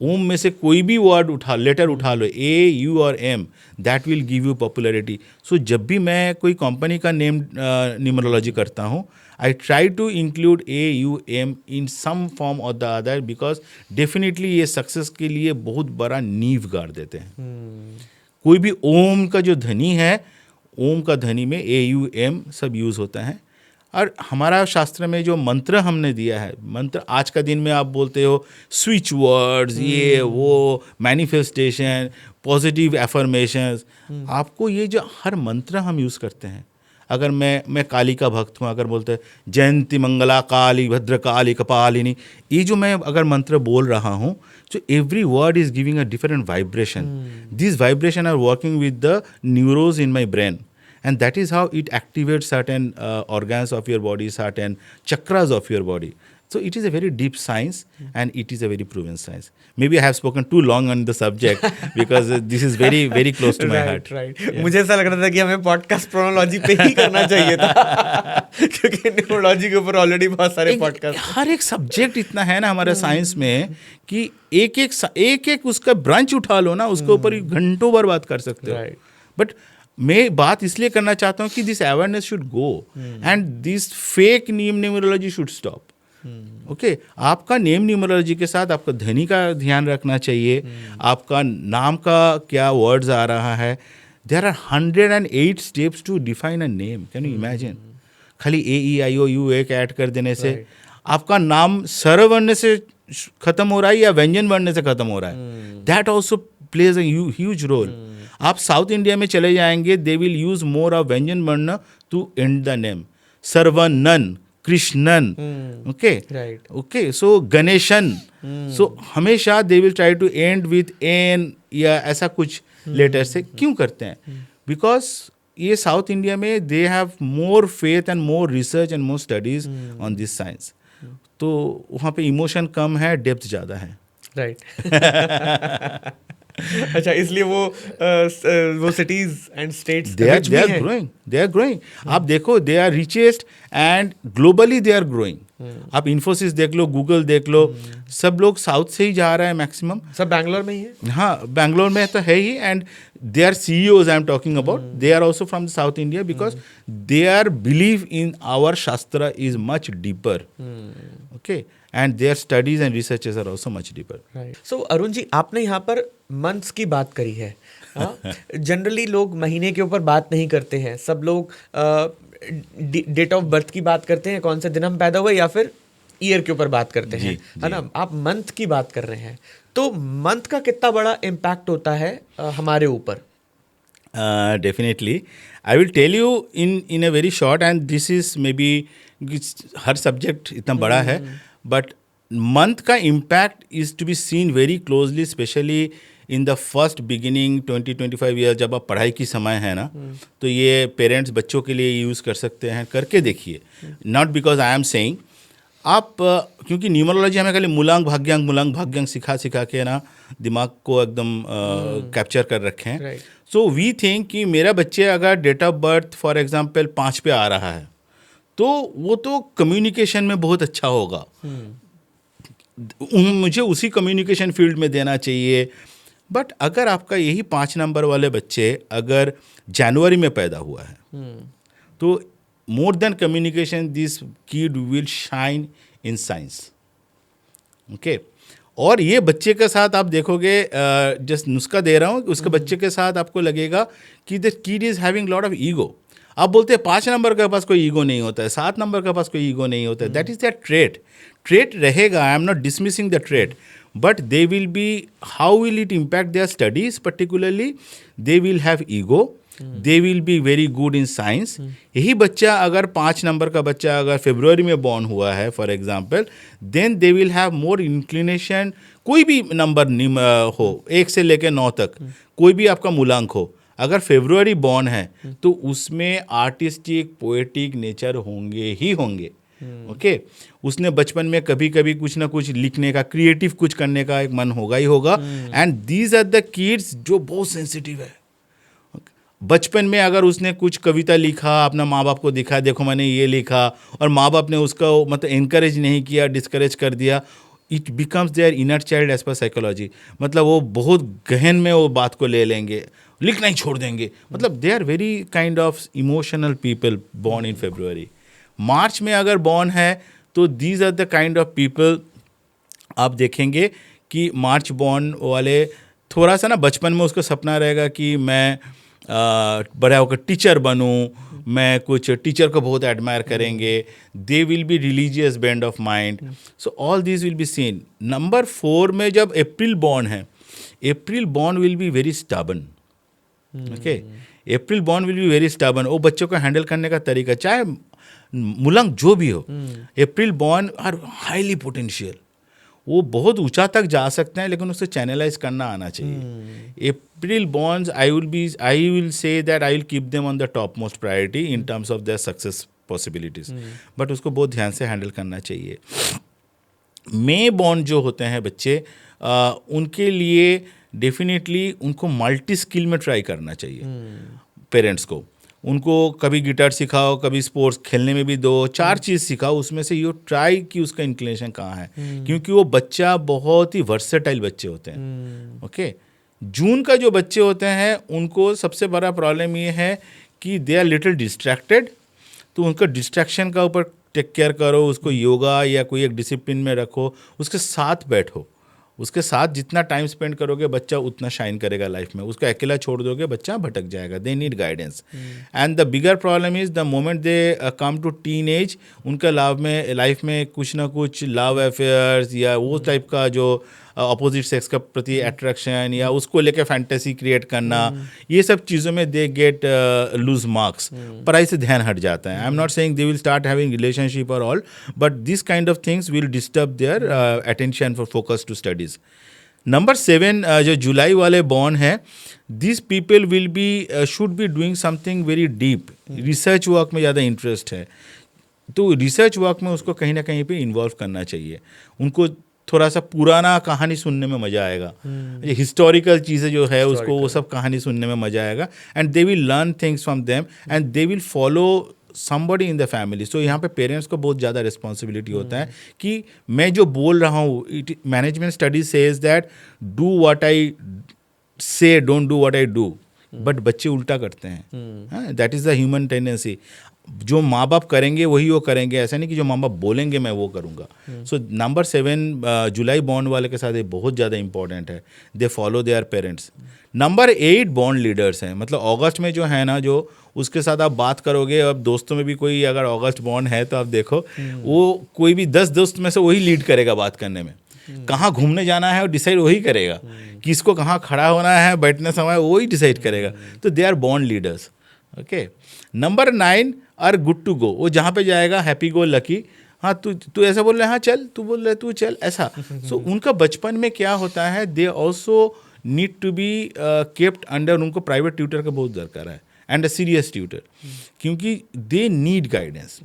ओम में से कोई भी वर्ड लेटर उठा लो, AU और M, that will give you popularity. So जब भी मैं कोई कंपनी का नेम न्यूमरोलॉजी करता हूँ, I try to include AUM in some form और द अदर, बिकॉज डेफिनेटली ये सक्सेस के लिए बहुत बड़ा नींव गाड़ देते हैं. कोई भी ओम का जो ध्वनि है, ओम का ध्वनि में AUM सब यूज़ होता है. और हमारा शास्त्र में जो मंत्र हमने दिया है, मंत्र आज का दिन में आप बोलते हो स्विच वर्ड्स, ये वो, मैनिफेस्टेशन, पॉजिटिव एफर्मेशंस. आपको ये जो हर मंत्र हम यूज़ करते हैं, अगर मैं काली का भक्त हूँ, अगर बोलते हैं जयंती मंगला काली भद्र काली कपालिनी, ये जो मैं अगर मंत्र बोल रहा हूँ, so every word is giving a different vibration. These vibration are working with the neurons in my brain. And that is how it activates certain organs of your body, certain chakras of your body. So it is a very deep science and it is a very proven science. Maybe I have spoken too long on the subject because this is very, very close to my heart. Right. मुझे ऐसा लग रहा था कि हमें podcast प्रोनोलॉजी पे ही करना चाहिए था क्योंकि न्यूमरोलॉजी के ऊपर ऑलरेडी बहुत सारे पॉडकास्ट. हर एक सब्जेक्ट इतना है ना हमारे साइंस में कि एक उसका ब्रांच उठा लो ना, उसके ऊपर घंटों भर बात कर सकते हो. बट मैं बात इसलिए करना चाहता हूँ कि this awareness should go and this fake name numerology should stop. Okay, आपका नेम न्यूमरोलॉजी के साथ आपका ध्वनि का ध्यान रखना चाहिए. आपका नाम का क्या वर्ड्स आ रहा है. There are 108 steps to define a name. Can you imagine? खाली AEIOU एक ऐड कर देने से आपका नाम स्वरवर्ण से खत्म हो रहा है या व्यंजन वर्ण से खत्म हो रहा है. That also plays a huge role. आप साउथ इंडिया में चले जाएंगे, they will use more of व्यंजन वर्ण to end the name. Saravanan, Krishnan, okay, so Ganeshan. So हमेशा they will try to end with N या ऐसा कुछ लेटर से. क्यों करते हैं? बिकॉज ये साउथ इंडिया में they have more faith and more research and more studies on this science. तो वहाँ पे इमोशन कम है, डेप्थ ज़्यादा है. राइट. अच्छा, इसलिए वो cities and states they are growing. आप देखो, they are richest and globally they are growing. आप इन्फोसिस देख लो, गूगल देख लो, सब लोग साउथ से ही जा रहा है मैक्सिमम. सब बैंगलोर में ही है. हाँ, बैंगलोर में तो है ही. And they are CEOs I am talking about, they are also from south India because they are believe in our shastra is much deeper. Okay, and their studies and researches are also much deeper. Right. So Arun ji, आपने यहाँ पर months की बात करी है. Generally लोग महीने के ऊपर बात नहीं करते हैं. सब लोग डेट ऑफ बर्थ की बात करते हैं, कौन से दिन हम पैदा हुए, या फिर ईयर के ऊपर बात करते हैं, है ना. आप मंथ की बात कर रहे हैं, तो मंथ का कितना बड़ा इम्पैक्ट होता है हमारे ऊपर? Definitely. I will tell you in a very short, and this is maybe क्योंकि हर सब्जेक्ट इतना बड़ा है, बट मंथ का impact is to be seen very closely, specially in the first beginning 20-25 year, जब आप पढ़ाई की समय है ना, तो ये पेरेंट्स बच्चों के लिए यूज़ कर सकते हैं, करके देखिए। Not because I am saying आप क्योंकि न्यूमरोलॉजी हमें खाली मूलांक भाग्यांक सिखा के ना दिमाग को एकदम कैप्चर कर रखे हैं। Right. सो वी थिंक कि मेरा बच्चे अगर date of birth for example 5 पे आ रहा है, तो वो तो कम्युनिकेशन में बहुत अच्छा होगा, मुझे उसी कम्युनिकेशन फील्ड में देना चाहिए। बट अगर आपका यही 5 नंबर वाले बच्चे अगर जनवरी में पैदा हुआ है, तो more than communication this kid will shine in science. Okay, और ये बच्चे के साथ आप देखोगे, जस्ट नुस्खा दे रहा हूँ, उसके बच्चे के साथ आपको लगेगा कि the kid is having lot of ego. आप बोलते हैं 5 नंबर के पास कोई ईगो नहीं होता है, 7 नंबर के पास कोई ईगो नहीं होता है, दैट इज दैट ट्रेट रहेगा। आई am not dismissing the trait, but they will be, how will it impact their studies particularly? They will have ego, they will be very good in science. यही बच्चा अगर 5 number का बच्चा अगर फरवरी में born हुआ है for example, then they will have more inclination, कोई भी नंबर हो 1 से लेकर 9 तक, कोई भी आपका मूलांक हो, अगर फरवरी बॉर्न है तो उसमें आर्टिस्टिक पोएटिक नेचर होंगे ही होंगे। ओके, उसने बचपन में कभी कभी कुछ ना कुछ लिखने का, क्रिएटिव कुछ करने का एक मन होगा ही होगा। And these are the kids जो बहुत सेंसिटिव है। बचपन में अगर उसने कुछ कविता लिखा, अपना माँ बाप को दिखा, देखो मैंने ये लिखा, और माँ बाप ने उसका मतलब इनकरेज नहीं किया, डिस्करेज कर दिया, it becomes their inner child age पर साइकोलॉजी। मतलब वो बहुत गहन में वो बात को ले लेंगे, लिखना ही छोड़ देंगे। मतलब they are very kind of emotional people born in February. मार्च में अगर बॉर्न है तो these are the kind of people आप देखेंगे कि मार्च बॉर्न वाले थोड़ा सा ना बचपन में उसका सपना रहेगा कि मैं बड़ा होकर टीचर बनूं, मैं कुछ टीचर को बहुत एडमायर करेंगे, they will be religious bend of mind. So all this will be seen. Number 4 में जब अप्रैल बॉर्न है, April born will be very stubborn. Okay, April born will be very stubborn. वो बच्चों को handle करने का तरीका, चाहे मूलांक जो भी हो, अप्रैल बॉर्न आर हाईली पोटेंशियल, वो बहुत ऊंचा तक जा सकते हैं, लेकिन उसे चैनलाइज करना आना चाहिए। April borns I will say that I will keep them on the top most priority in terms of their success possibilities, but उसको बहुत ध्यान से हैंडल करना चाहिए। मे बॉर्न जो होते हैं बच्चे, उनके लिए डेफिनेटली उनको मल्टी स्किल में ट्राई करना चाहिए। पेरेंट्स को उनको कभी गिटार सिखाओ, कभी स्पोर्ट्स खेलने में भी 2-4 चीज़ सिखाओ, उसमें से यू ट्राई कि उसका इंक्लिनेशन कहाँ है, क्योंकि वो बच्चा बहुत ही वर्सेटाइल बच्चे होते हैं। ओके, जून का जो बच्चे होते हैं उनको सबसे बड़ा प्रॉब्लम ये है कि दे आर लिटिल डिस्ट्रैक्टेड, तो उनका डिस्ट्रैक्शन का ऊपर टेक केयर करो, उसको योगा या कोई एक डिसिप्लिन में रखो, उसके साथ बैठो, उसके साथ जितना टाइम स्पेंड करोगे बच्चा उतना शाइन करेगा लाइफ में। उसको अकेला छोड़ दोगे बच्चा भटक जाएगा। They need guidance. And the bigger problem is the moment they come to teen age, उनका लाइफ में कुछ ना कुछ लव अफेयर्स या वो टाइप का जो अपोजिट सेक्स का प्रति अट्रैक्शन या उसको लेकर फैंटेसी क्रिएट करना, ये सब चीज़ों में दे गेट लूज मार्क्स, पढ़ाई से ध्यान हट जाता है। I am not saying they will start having relationship और all, but this kind of things will disturb their attention for focus to studies. Number 7 जो जुलाई वाले बॉर्न है, this people will be should be doing something very deep, research work में ज़्यादा interest है, तो research work में उसको कहीं ना कहीं पे इन्वॉल्व करना चाहिए। उनको थोड़ा सा पुराना कहानी सुनने में मज़ा आएगा, ये हिस्टोरिकल चीज़ें जो है उसको वो सब कहानी सुनने में मज़ा आएगा, and they will learn things from them and they will follow somebody in the family. So यहाँ पे पेरेंट्स को बहुत ज़्यादा रिस्पॉन्सिबिलिटी होता है कि मैं जो बोल रहा हूँ, management studies says that do what I say, don't do what I do, but बच्चे उल्टा करते हैं। That is the human tendency. जो माँ बाप करेंगे वही वो करेंगे, ऐसा नहीं कि जो माँ बाप बोलेंगे मैं वो करूँगा। सो नंबर 7 जुलाई बॉर्न वाले के साथ ये बहुत ज़्यादा इंपॉर्टेंट है, they follow their parents. Number 8 born leaders हैं, मतलब अगस्त में जो है ना, जो उसके साथ आप बात करोगे, अब दोस्तों में भी कोई अगर अगस्त बॉर्न है तो आप देखो वो कोई भी 10 दोस्त में से वही लीड करेगा बात करने में, कहाँ घूमने जाना है और डिसाइड वही करेगा, किसको कहाँ खड़ा होना है बैठने समय वही डिसाइड करेगा। तो they are born leaders. Okay. Number 9 are good to go, वो जहाँ पे जाएगा हैप्पी गो लकी, हाँ तू ऐसा बोल रहा है, हाँ चल, तू बोल रहा है तू चल, ऐसा। सो उनका बचपन में क्या होता है, they also need to be kept under, उनको प्राइवेट ट्यूटर का बहुत दरकार है, एंड अ सीरियस ट्यूटर, क्योंकि they need guidance,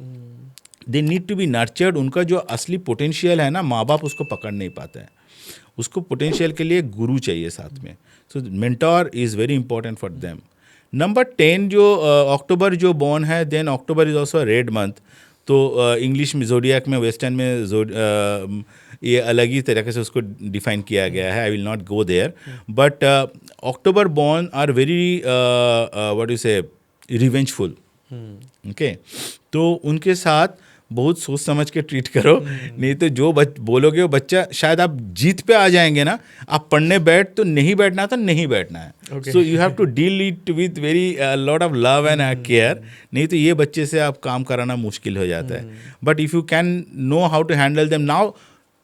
they need to be nurtured. उनका जो असली पोटेंशियल है ना, माँ बाप उसको पकड़ नहीं पाते हैं, उसको पोटेंशियल के लिए गुरु चाहिए साथ में। So mentor is very important for them. Number 10 जो अक्टूबर जो बॉर्न है, then October is also red month, तो इंग्लिश में जोडियाक में, वेस्टर्न में ये अलग ही तरीके से उसको डिफाइन किया गया है, I will not go there, but October born are very what you say revengeful, okay. तो उनके साथ बहुत सोच समझ के ट्रीट करो, नहीं तो जो बोलोगे वो बच्चा, शायद आप जीत पे आ जाएंगे ना, आप पढ़ने बैठ तो नहीं बैठना, तो नहीं बैठना है। So you have to deal it with very lot of love and care, नहीं तो ये बच्चे से आप काम कराना मुश्किल हो जाता है। But if you can know how to handle them now,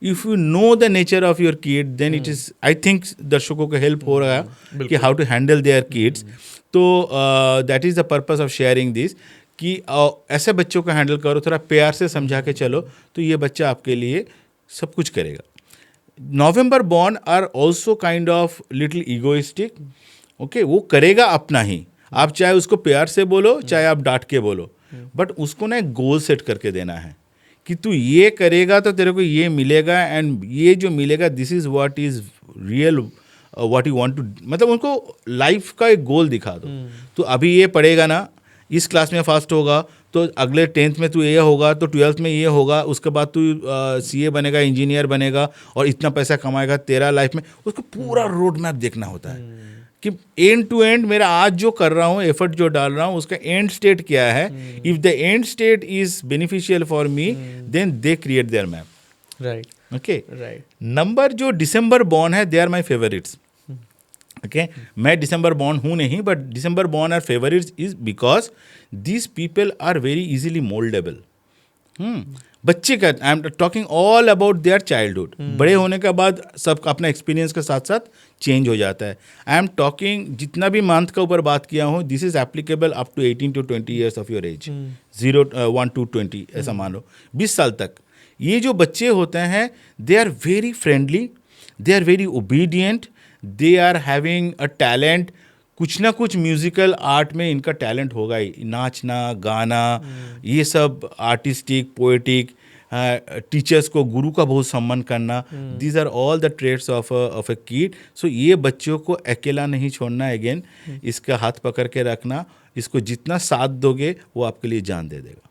if you know the nature of your kid, then it is, I think दर्शकों को हेल्प हो रहा है कि how to handle their kids. तो that is the purpose of sharing this, कि ऐसे बच्चों को हैंडल करो, थोड़ा प्यार से समझा के चलो, तो ये बच्चा आपके लिए सब कुछ करेगा। November born are also kind of little egoistic, okay, वो करेगा अपना ही, आप चाहे उसको प्यार से बोलो, चाहे आप डांट के बोलो, बट उसको ना एक गोल सेट करके देना है कि तू ये करेगा तो तेरे को ये मिलेगा, एंड ये जो मिलेगा this is what is real, what you want to, मतलब उनको लाइफ का एक गोल दिखा दो। तो अभी ये पढ़ेगा ना, इस क्लास में फास्ट होगा, तो अगले 10th में तू ये होगा, तो 12th में ये होगा, उसके बाद तू CA बनेगा, इंजीनियर बनेगा, और इतना पैसा कमाएगा तेरा लाइफ में। उसको पूरा रोड मैप देखना होता है कि एंड टू एंड मेरा आज जो कर रहा हूँ, एफर्ट जो डाल रहा हूँ, उसका एंड स्टेट क्या है। If the end state is beneficial for me, then they create their map, right, okay. Right. Number जो दिसंबर बॉर्न है, they are my favourites, okay. मैं दिसंबर बॉर्न हूँ नहीं, but December born are favourites is because these people are very easily mouldable. बच्चे का, I am talking all about their childhood, बड़े होने के बाद सब अपना एक्सपीरियंस के साथ साथ चेंज हो जाता है। आई एम टॉकिंग, जितना भी मंथ के ऊपर बात किया हूँ, this is applicable up to 18 to 20 years of your age, 1 to 20 ऐसा मान लो, 20 साल तक। ये जो बच्चे होते हैं, they are very friendly, they are very obedient, they are having a talent, कुछ ना कुछ म्यूजिकल आर्ट में इनका टैलेंट होगा ही, नाचना, गाना, ये सब आर्टिस्टिक, पोएटिक, टीचर्स को, गुरु का बहुत सम्मान करना, these are all the traits of a kid. So ये बच्चों को अकेला नहीं छोड़ना, अगेन इसका हाथ पकड़ के रखना, इसको जितना साथ दोगे वो आपके लिए जान दे देगा।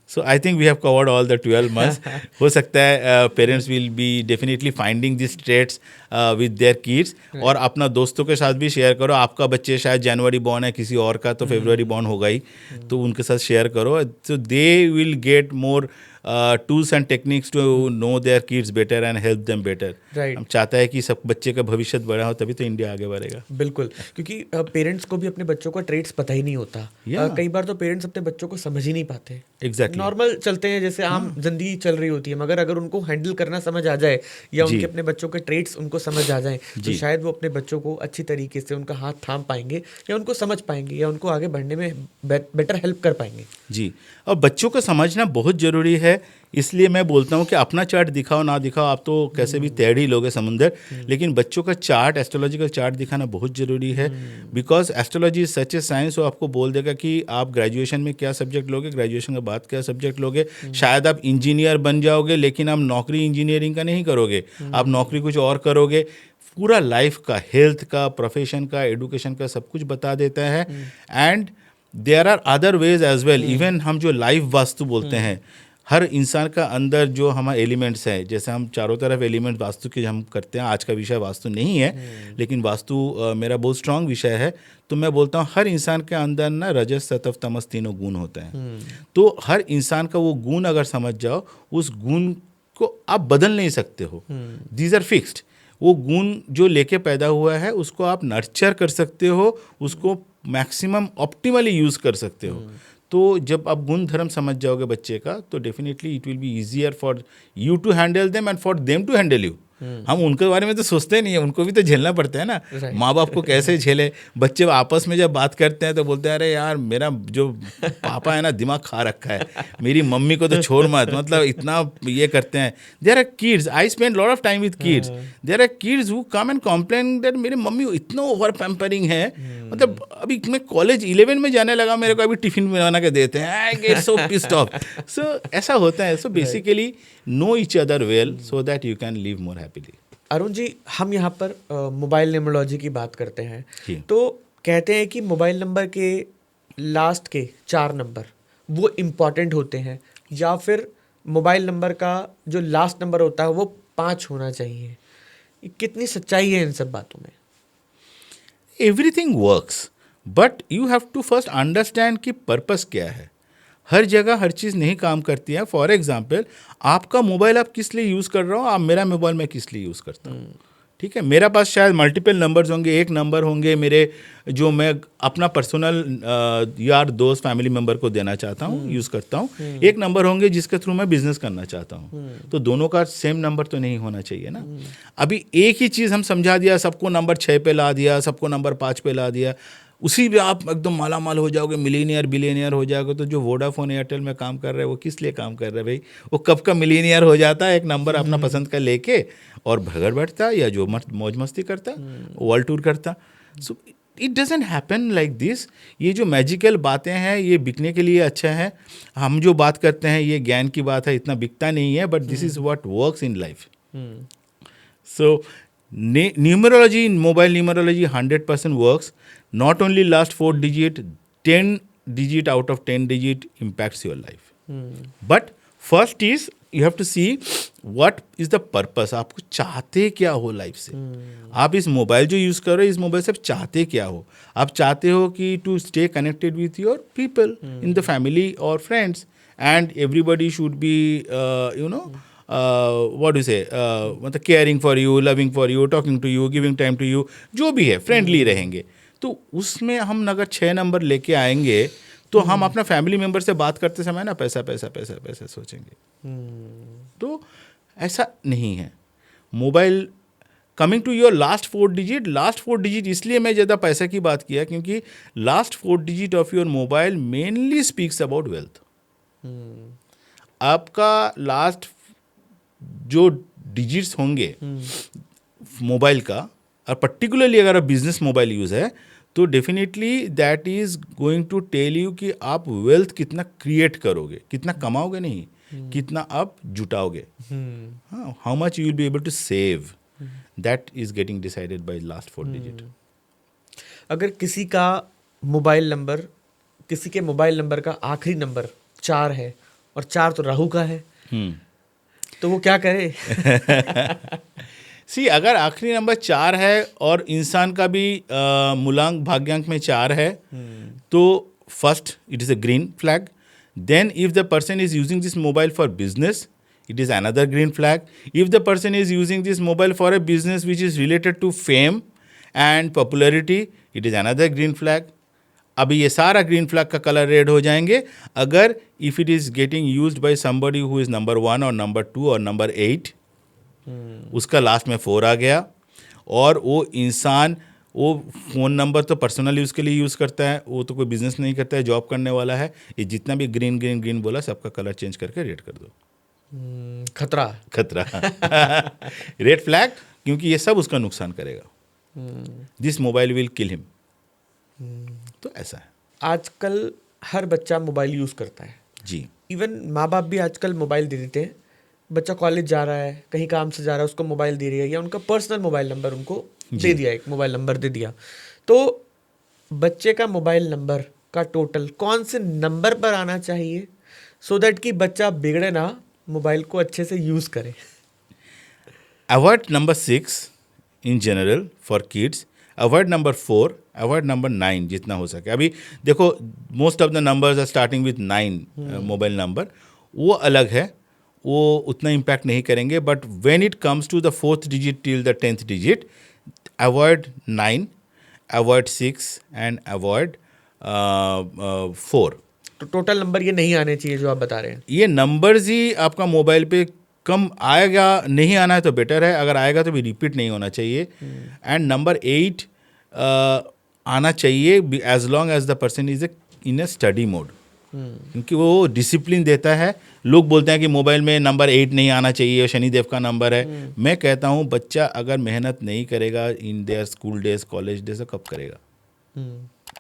So I think we have covered all the 12 months. हो सकता है parents will be definitely finding this traits with their kids, और अपना दोस्तों के साथ भी शेयर करो। आपका बच्चे शायद जनवरी बॉर्न है, किसी और का तो फरवरी बॉर्न होगा ही, तो उनके साथ शेयर करो, so they will get more tools and techniques to know their kids better and help them better. Right. हम चाहता है कि सब बच्चे का भविष्य बड़ा हो, तभी तो इंडिया आगे बढ़ेगा। बिल्कुल, क्योंकि पेरेंट्स को भी अपने बच्चों का ट्रेड्स पता ही नहीं होता। कई बार तो पेरेंट्स अपने बच्चों को समझ ही नहीं पाते। Exactly. नॉर्मल चलते हैं, जैसे आम जिंदगी चल रही होती है, मगर अगर उनको हैंडल करना समझ आ जाए, या उनके अपने बच्चों के ट्रेड्स उनको समझ आ जाए, तो शायद वो अपने बच्चों को अच्छी तरीके से उनका हाथ थाम पाएंगे, या उनको समझ पाएंगे, या उनको आगे बढ़ने में बेटर हेल्प कर पाएंगे। जी, और बच्चों को समझना बहुत ज़रूरी है, इसलिए मैं बोलता हूँ कि अपना चार्ट दिखाओ ना दिखाओ, आप तो कैसे भी तैर ही लोगे समुंदर, लेकिन बच्चों का चार्ट, एस्ट्रोलॉजिकल चार्ट दिखाना बहुत ज़रूरी है। Because astrology is such A science, वो आपको बोल देगा कि आप ग्रेजुएशन में क्या सब्जेक्ट लोगे, ग्रेजुएशन के बाद क्या सब्जेक्ट लोगे। शायद आप इंजीनियर बन जाओगे, लेकिन आप नौकरी इंजीनियरिंग का नहीं करोगे, आप नौकरी कुछ और करोगे। पूरा लाइफ का, हेल्थ का, प्रोफेशन का, एडुकेशन का सब कुछ बता देता है। And there are other ways as well. Even हम जो लाइफ वास्तु बोलते हैं, हर इंसान का अंदर जो हमारे एलिमेंट्स हैं, जैसे हम चारों तरफ एलिमेंट वास्तु के हम करते हैं, आज का विषय वास्तु नहीं है, लेकिन वास्तु मेरा बहुत स्ट्रांग विषय है, तो मैं बोलता हूँ हर इंसान के अंदर ना रजस, सत्व, तमस तीनों गुण होते हैं। तो हर इंसान का वो गुण अगर समझ जाओ, उस गुण को आप बदल नहीं सकते हो, दीज आर फिक्स्ड। वो गुण जो लेके पैदा हुआ है, उसको आप नर्चर कर सकते हो, उसको मैक्सिमम ऑप्टिमली यूज़ कर सकते हो। तो जब आप गुण धर्म समझ जाओगे बच्चे का, तो definitely it will be easier for you to handle them and for them to handle you. हम उनके बारे में तो सोचते नहीं है, उनको भी तो झेलना पड़ता है ना। Right. माँ बाप को कैसे झेले। बच्चे आपस में जब बात करते हैं तो बोलते हैं अरे यार मेरा जो पापा है ना दिमाग खा रखा है, मेरी मम्मी को तो छोड़ मत, मतलब इतना ये करते हैं। There are kids, I spend lot of time with kids, there are kids who come and complain that मेरी मम्मी इतना ओवर पैम्परिंग है। मतलब अभी मैं कॉलेज 11 में जाने लगा, मेरे को अभी टिफिन बना के देते हैं, I get so pissed off. So ऐसा होता है। So basically know each other well so that you can live more happily. Arun ji, हम यहाँ पर मोबाइल न्यूमरोलॉजी की बात करते हैं जी। तो कहते हैं कि मोबाइल नंबर के लास्ट के 4 नंबर वो इम्पॉर्टेंट होते हैं, या फिर मोबाइल नंबर का जो लास्ट नंबर होता है वो 5 होना चाहिए। ये कितनी सच्चाई है इन सब बातों में? Everything works but you have to first understand कि पर्पस क्या है। हर जगह हर चीज़ नहीं काम करती है। फॉर एग्जाम्पल आपका मोबाइल आप किस लिए यूज़ कर रहे हो, आप मेरा मोबाइल मैं किस लिए यूज़ करता हूँ। ठीक है, मेरा पास शायद मल्टीपल नंबर्स होंगे, एक नंबर होंगे मेरे जो मैं अपना पर्सनल यार दोस्त फैमिली मेम्बर को देना चाहता हूँ, यूज़ करता हूँ। एक नंबर होंगे जिसके थ्रू मैं बिजनेस करना चाहता हूँ। तो दोनों का सेम नंबर तो नहीं होना चाहिए ना। अभी एक ही चीज़ हम समझा दिया, सबको नंबर 6 पे ला दिया, सबको नंबर 5 पे ला दिया, उसी पे आप एकदम माला माल हो जाओगे, मिलीनियर बिलियनियर हो जाओगे। तो जो वोडाफोन एयरटेल में काम कर रहे हैं वो किस लिए काम कर रहे हैं भाई? वो कब का मिलीनियर हो जाता है, एक नंबर अपना पसंद का लेके और भगड़ बैठता या जो मौज मस्ती करता, वर्ल्ड टूर करता। So it doesn't happen like this. ये जो मैजिकल बातें हैं ये बिकने के लिए अच्छा है। हम जो बात करते हैं ये ज्ञान की बात है, इतना बिकता नहीं है, but this is what works in life. So, numerology, in mobile numerology 100% works. Not only last 4 digit, 10 digit out of 10 digit impacts your life. But first is you have to see what is the purpose. आपको चाहते क्या हो life से। आप इस mobile जो use कर रहे हो, इस मोबाइल से आप चाहते क्या हो? आप चाहते हो कि to stay connected with your people in the family और friends, and everybody should be what do you say, मतलब caring for you, loving for you, talking to you, giving time to you, जो भी है friendly रहेंगे। तो उसमें हम अगर 6 नंबर लेके आएंगे तो हम अपना फैमिली मेम्बर से बात करते समय ना पैसा पैसा पैसा पैसा सोचेंगे। तो ऐसा नहीं है। Mobile coming to your last 4 digit, last 4 digit इसलिए मैं ज़्यादा पैसा की बात किया क्योंकि last 4 digit of your mobile mainly speaks about wealth. आपका लास्ट जो डिजिट्स होंगे मोबाइल का, और पर्टिकुलरली अगर आप बिजनेस मोबाइल यूज़ है तो definitely that is going to tell you कि आप वेल्थ कितना क्रिएट करोगे, कितना कमाओगे नहीं, कितना आप जुटाओगे। हाँ, how much you will be able to save, that is getting decided by last 4 digit. अगर किसी के मोबाइल नंबर का आखिरी नंबर 4 है और 4 तो राहु का है, तो वो क्या करे? सी, अगर आखिरी नंबर 4 है और इंसान का भी मूलांक भाग्यांक में 4 है तो first it is a green flag. Then if the person is using this mobile for business, it is another green flag. If the person is using this mobile for a business which is related to fame and popularity, it is another green flag. अभी ये सारा green flag का colour red हो जाएंगे अगर if it is getting used by somebody who is number 1 और number 2 और number 8, उसका लास्ट में 4 आ गया, और वो इंसान वो फ़ोन नंबर तो पर्सनल यूज़ के लिए यूज़ करता है, वो तो कोई बिजनेस नहीं करता है, जॉब करने वाला है। ये जितना भी ग्रीन ग्रीन ग्रीन बोला सबका कलर चेंज करके रेड कर दो। खतरा रेड फ्लैग, क्योंकि ये सब उसका नुकसान करेगा। This mobile will kill him. तो ऐसा है। आजकल हर बच्चा मोबाइल यूज़ करता है जी। इवन माँ बाप भी आजकल मोबाइल दे देते हैं। बच्चा कॉलेज जा रहा है, कहीं काम से जा रहा है, उसको मोबाइल दे रही है, या उनका पर्सनल मोबाइल नंबर उनको दे दिया, एक मोबाइल नंबर दे दिया। तो बच्चे का मोबाइल नंबर का टोटल कौन से नंबर पर आना चाहिए सो दैट कि बच्चा बिगड़े ना, मोबाइल को अच्छे से यूज़ करे? Avoid number 6 in general for kids, avoid number 4, avoid number 9 जितना हो सके। अभी देखो most of the numbers are starting with 9 mobile number, वो अलग है, वो उतना इम्पैक्ट नहीं करेंगे। But when it comes to the 4th digit till the 10th digit, avoid 9, avoid 6 and avoid 4। तो टोटल नंबर ये नहीं आने चाहिए जो आप बता रहे हैं। ये नंबर्स ही आपका मोबाइल पे कम आएगा, नहीं आना है तो बेटर है, अगर आएगा तो भी रिपीट नहीं होना चाहिए। एंड नंबर 8 आना चाहिए as long as the person is in a study mode, क्योंकि वो डिसिप्लिन देता है। लोग बोलते हैं कि मोबाइल में नंबर 8 नहीं आना चाहिए, शनिदेव का नंबर है। मैं कहता हूँ बच्चा अगर मेहनत नहीं करेगा in their school days, college days, तो कब करेगा?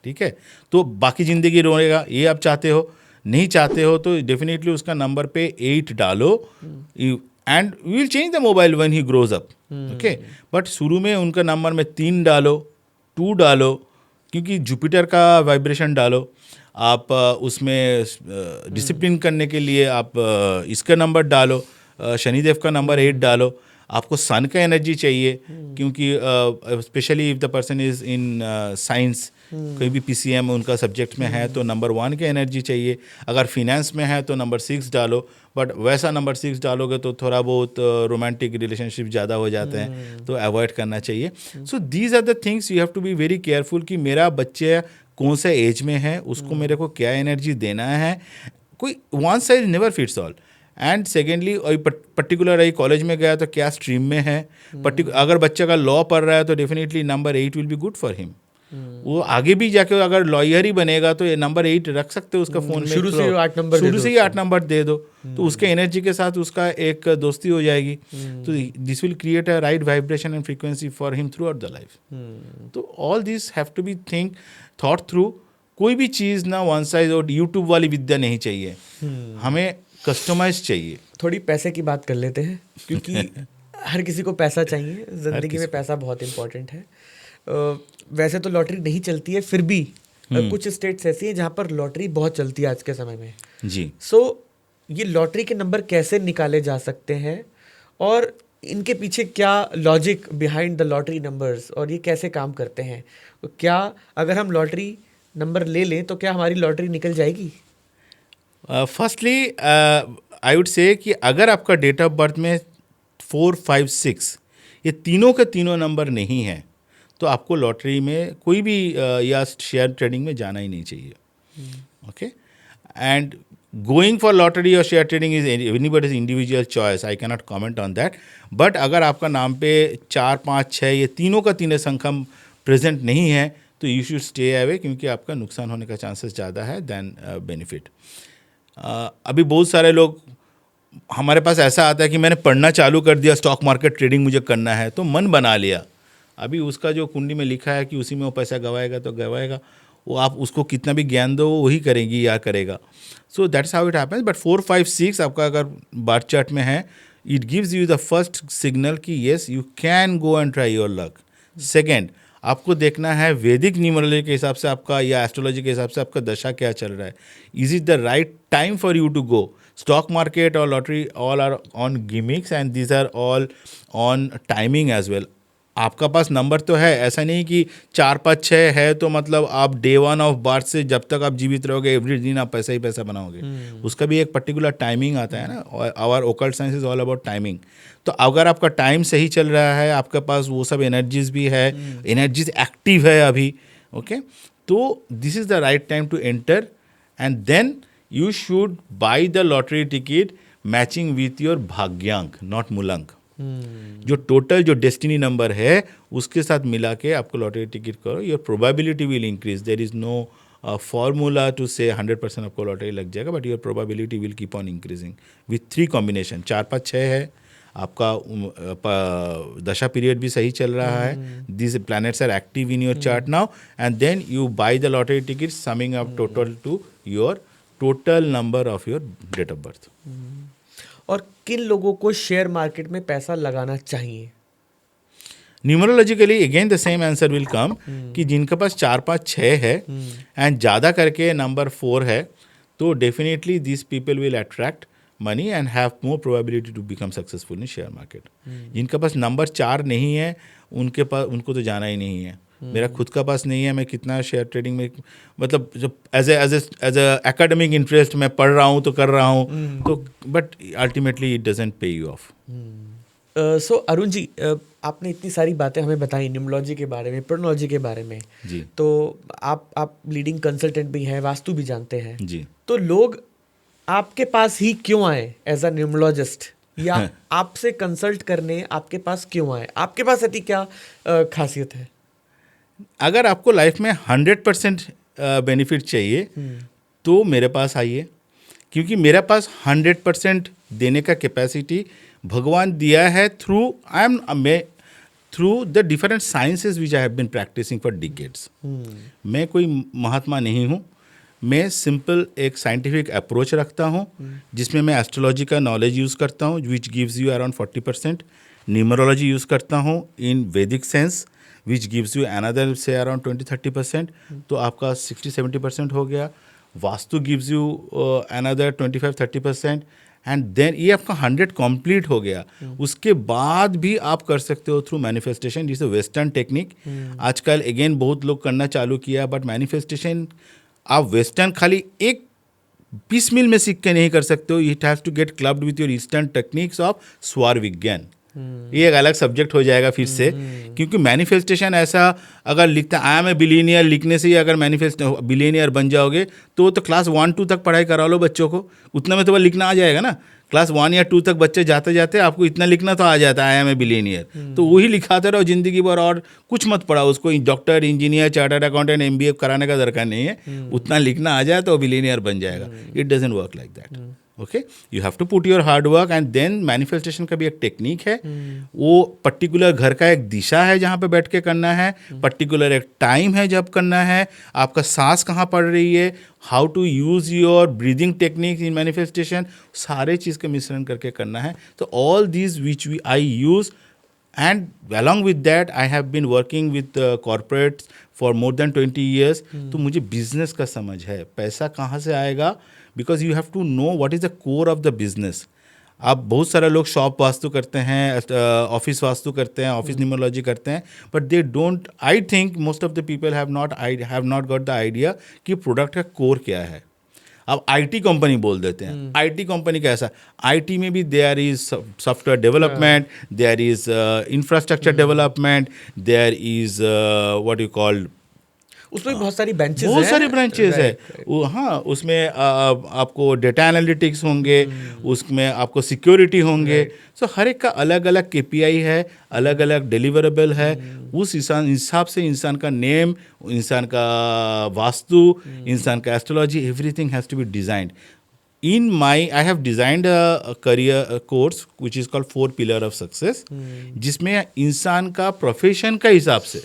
ठीक है, तो बाकी ज़िंदगी रोएगा। ये आप चाहते हो? नहीं चाहते हो तो डेफिनेटली उसका नंबर पे 8 डालो and we will change the mobile when he grows up. Okay, but शुरू में उनका नंबर में 3 डालो, 2 डालो, क्योंकि जुपिटर का वाइब्रेशन डालो आप। उसमें डिसिप्लिन करने के लिए आप इसका नंबर डालो, शनिदेव का नंबर 8 डालो। आपको सन का एनर्जी चाहिए, क्योंकि specially if the person is in science, कोई भी पीसीएम उनका सब्जेक्ट में है तो नंबर 1 की एनर्जी चाहिए। अगर फिनेंस में है तो नंबर 6 डालो, बट वैसा नंबर 6 डालोगे तो थोड़ा बहुत रोमांटिक रिलेशनशिप ज़्यादा हो जाते हैं, तो अवॉइड करना चाहिए। So these are the things you have to be very careful कि मेरा बच्चे कौन से एज में है, उसको मेरे को क्या एनर्जी देना है। कोई one size never fits all. And secondly particular college में गया तो क्या स्ट्रीम में है। अगर बच्चा का लॉ पढ़ रहा है तो definitely number 8 will be good for him. वो आगे भी जाके अगर लॉयर ही बनेगा तो ये नंबर 8 रख सकते हो उसका फोन में। शुरू से ही 8 नंबर दे दो, तो उसके एनर्जी के साथ उसका एक दोस्ती हो जाएगी। तो this will create a right vibration and frequency for him throughout the life. तो all this have to be thought through. कोई भी चीज़ ना वन साइज और यूट्यूब वाली विद्या नहीं चाहिए, हमें कस्टमाइज चाहिए। थोड़ी पैसे की बात कर लेते हैं, क्योंकि हर किसी को पैसा चाहिए जिंदगी में, पैसा बहुत इंपॉर्टेंट है। वैसे तो लॉटरी नहीं चलती है, फिर भी कुछ स्टेट्स ऐसी हैं जहाँ पर लॉटरी बहुत चलती है आज के समय में जी। सो ये लॉटरी के नंबर कैसे निकाले जा सकते हैं और इनके पीछे क्या logic behind the lottery numbers, और ये कैसे काम करते हैं? क्या अगर हम लॉटरी नंबर ले लें तो क्या हमारी लॉटरी निकल जाएगी? फर्स्टली आई वुड से कि अगर आपका डेट ऑफ बर्थ में 4, 5, 6 ये तीनों के तीनों नंबर नहीं है तो आपको लॉटरी में कोई भी या शेयर ट्रेडिंग में जाना ही नहीं चाहिए। Okay, and going for lottery और share trading is anybody's individual choice, I can not comment on that. But अगर आपका नाम पे 4, 5, 6 ये तीनों का तीनों संख्या प्रेजेंट नहीं है तो यू शुड स्टे अवे, क्योंकि आपका नुकसान होने का चांसेस ज़्यादा है देन बेनिफिट। अभी बहुत सारे लोग हमारे पास ऐसा आता है कि मैंने पढ़ना चालू कर दिया, स्टॉक मार्केट ट्रेडिंग मुझे करना है, तो मन बना लिया। अभी उसका जो कुंडली में लिखा है कि उसी में वो पैसा गवाएगा तो गवाएगा, वो आप उसको कितना भी ज्ञान दो वही करेंगी या करेगा। So that's how it happens. But 4, 5, 6 आपका अगर बर्थ चार्ट में है, it gives you the first signal कि yes you can go and try your luck. Second, आपको देखना है वैदिक न्यूमरोलॉजी के हिसाब से आपका या एस्ट्रोलॉजी के हिसाब से आपका दशा क्या चल रहा है। Is it the right time for you to go? Stock market और lottery all are on gimmicks and these are all on timing as well. आपका पास नंबर तो है, ऐसा नहीं कि 4, 5, 6 है तो मतलब आप डे 1 ऑफ बर्थ से जब तक आप जीवित रहोगे एवरी दिन आप पैसा ही पैसा बनाओगे। उसका भी एक पर्टिकुलर टाइमिंग आता है ना। Our occult science is all about timing. तो अगर आपका टाइम सही चल रहा है, आपके पास वो सब एनर्जीज भी है, एनर्जीज एक्टिव है अभी, ओके, तो this is the right time to enter and then you should buy the lottery ticket matching with your bhagyank, not moolank. जो टोटल जो डेस्टिनी नंबर है उसके साथ मिला के आपको लॉटरी टिकट करो, your probability will increase. There is no formula to say 100% आपको लॉटरी लग जाएगा, but your probability will keep on increasing with 3 combination. 4, 5, 6 है आपका, दशा पीरियड भी सही चल रहा है, this planets are active in your chart now, and then you buy the lottery ticket summing up total to your total number of your date of birth. और किन लोगों को शेयर मार्केट में पैसा लगाना चाहिए? Numerologically again the same answer will come कि जिनके पास 4, 5, 6 है एंड ज़्यादा करके नंबर 4 है तो definitely this people will attract money and have more probability to become successful in share market. जिनके पास नंबर 4 नहीं है उनको तो जाना ही नहीं है। मेरा खुद का पास नहीं है, मैं कितना शेयर ट्रेडिंग में मतलब जब एज ए एकेडमिक इंटरेस्ट मैं पढ़ रहा हूँ तो कर रहा हूँ तो, बट अल्टीमेटली इट डजंट पे यू ऑफ। सो अरुण जी, आपने इतनी सारी बातें हमें बताई न्यूमरोलॉजी के बारे में, प्रोनोलॉजी के बारे में जी, तो आप लीडिंग कंसल्टेंट भी हैं, वास्तु भी जानते हैं जी। तो लोग आपके पास ही क्यों आए एज अ न्यूमरोलॉजिस्ट? या आपसे कंसल्ट करने आपके पास क्यों आए? आपके पास ऐसी क्या खासियत है? अगर आपको लाइफ में 100% बेनिफिट चाहिए तो मेरे पास आइए, क्योंकि मेरे पास 100% देने का कैपेसिटी भगवान दिया है through the different sciences which I have been practising for decades. मैं कोई महात्मा नहीं हूँ, मैं सिंपल एक साइंटिफिक अप्रोच रखता हूँ जिसमें मैं एस्ट्रोलॉजी का नॉलेज यूज़ करता हूँ which gives you around 40%, numerology use करता हूँ in Vedic sense which gives you another say around 20-30%, तो आपका 60-70% हो गया। Vastu gives you another 25-30%, and then ये आपका 100 कंप्लीट हो गया। उसके बाद भी आप कर सकते हो थ्रू मैनिफेस्टेशन, जिसे वेस्टर्न टेक्निक आजकल अगेन बहुत लोग करना चालू किया, बट मैनिफेस्टेशन आप वेस्टर्न खाली एक पीस मिल में सीख के नहीं कर सकते हो, it has to get clubbed with your eastern techniques of swar vigyan. ये एक अलग सब्जेक्ट हो जाएगा फिर से, क्योंकि मैनिफेस्टेशन ऐसा अगर लिखता आई एम ए बिलीनियर लिखने से ही अगर बिलीनियर बन जाओगे तो क्लास 1-2 तक पढ़ाई करा लो बच्चों को, उतना में तो वह लिखना आ जाएगा ना। क्लास 1 या 2 तक बच्चे जाते जाते आपको इतना लिखना तो आ जाता है आई एम ए बिलीनियर, तो वही लिखाते रहो जिंदगी भर और कुछ मत पढ़ाओ उसको। Doctor, engineer, chartered accountant, MBA कराने का दरकार नहीं है, उतना लिखना आ जाए तो बिलीनियर बन जाएगा। It doesn't work like that. Okay, you have to put your hard work and then manifestation का भी एक टेक्निक है। वो पर्टिकुलर घर का एक दिशा है जहाँ पे बैठ के करना है, पर्टिकुलर एक टाइम है जब करना है, आपका सांस कहाँ पड़ रही है, how to use your breathing technique in manifestation, सारे चीज़ का मिश्रण करके करना है। तो all these which I use, and along with that I have been working with corporates for more than 20 years। तो मुझे बिजनेस का समझ है, पैसा कहाँ से आएगा, because you have to know what is the core of the business. आप बहुत सारे लोग शॉप वास्तु करते हैं, ऑफिस वास्तु करते हैं, ऑफिस न्यूमरोलॉजी करते हैं, but they don't, I think most of the people have not got the idea कि प्रोडक्ट का कोर क्या है। अब आईटी कंपनी बोल देते हैं, आईटी कंपनी कैसा, आईटी में भी there is software development, there is infrastructure development, there is what you called, उसमें बहुत सारी ब्रांचेस बहुत सारी ब्रांचेस है। हाँ, उसमें आपको डेटा एनालिटिक्स होंगे, उसमें आपको सिक्योरिटी होंगे। सो हर एक का अलग अलग KPI है, अलग अलग डिलीवरेबल है। उस हिसाब से इंसान का नेम, इंसान का वास्तु, इंसान का astrology, everything has to be designed. In I have designed a career course which is called 4 Pillar of Success, जिसमें इंसान का प्रोफेशन का हिसाब से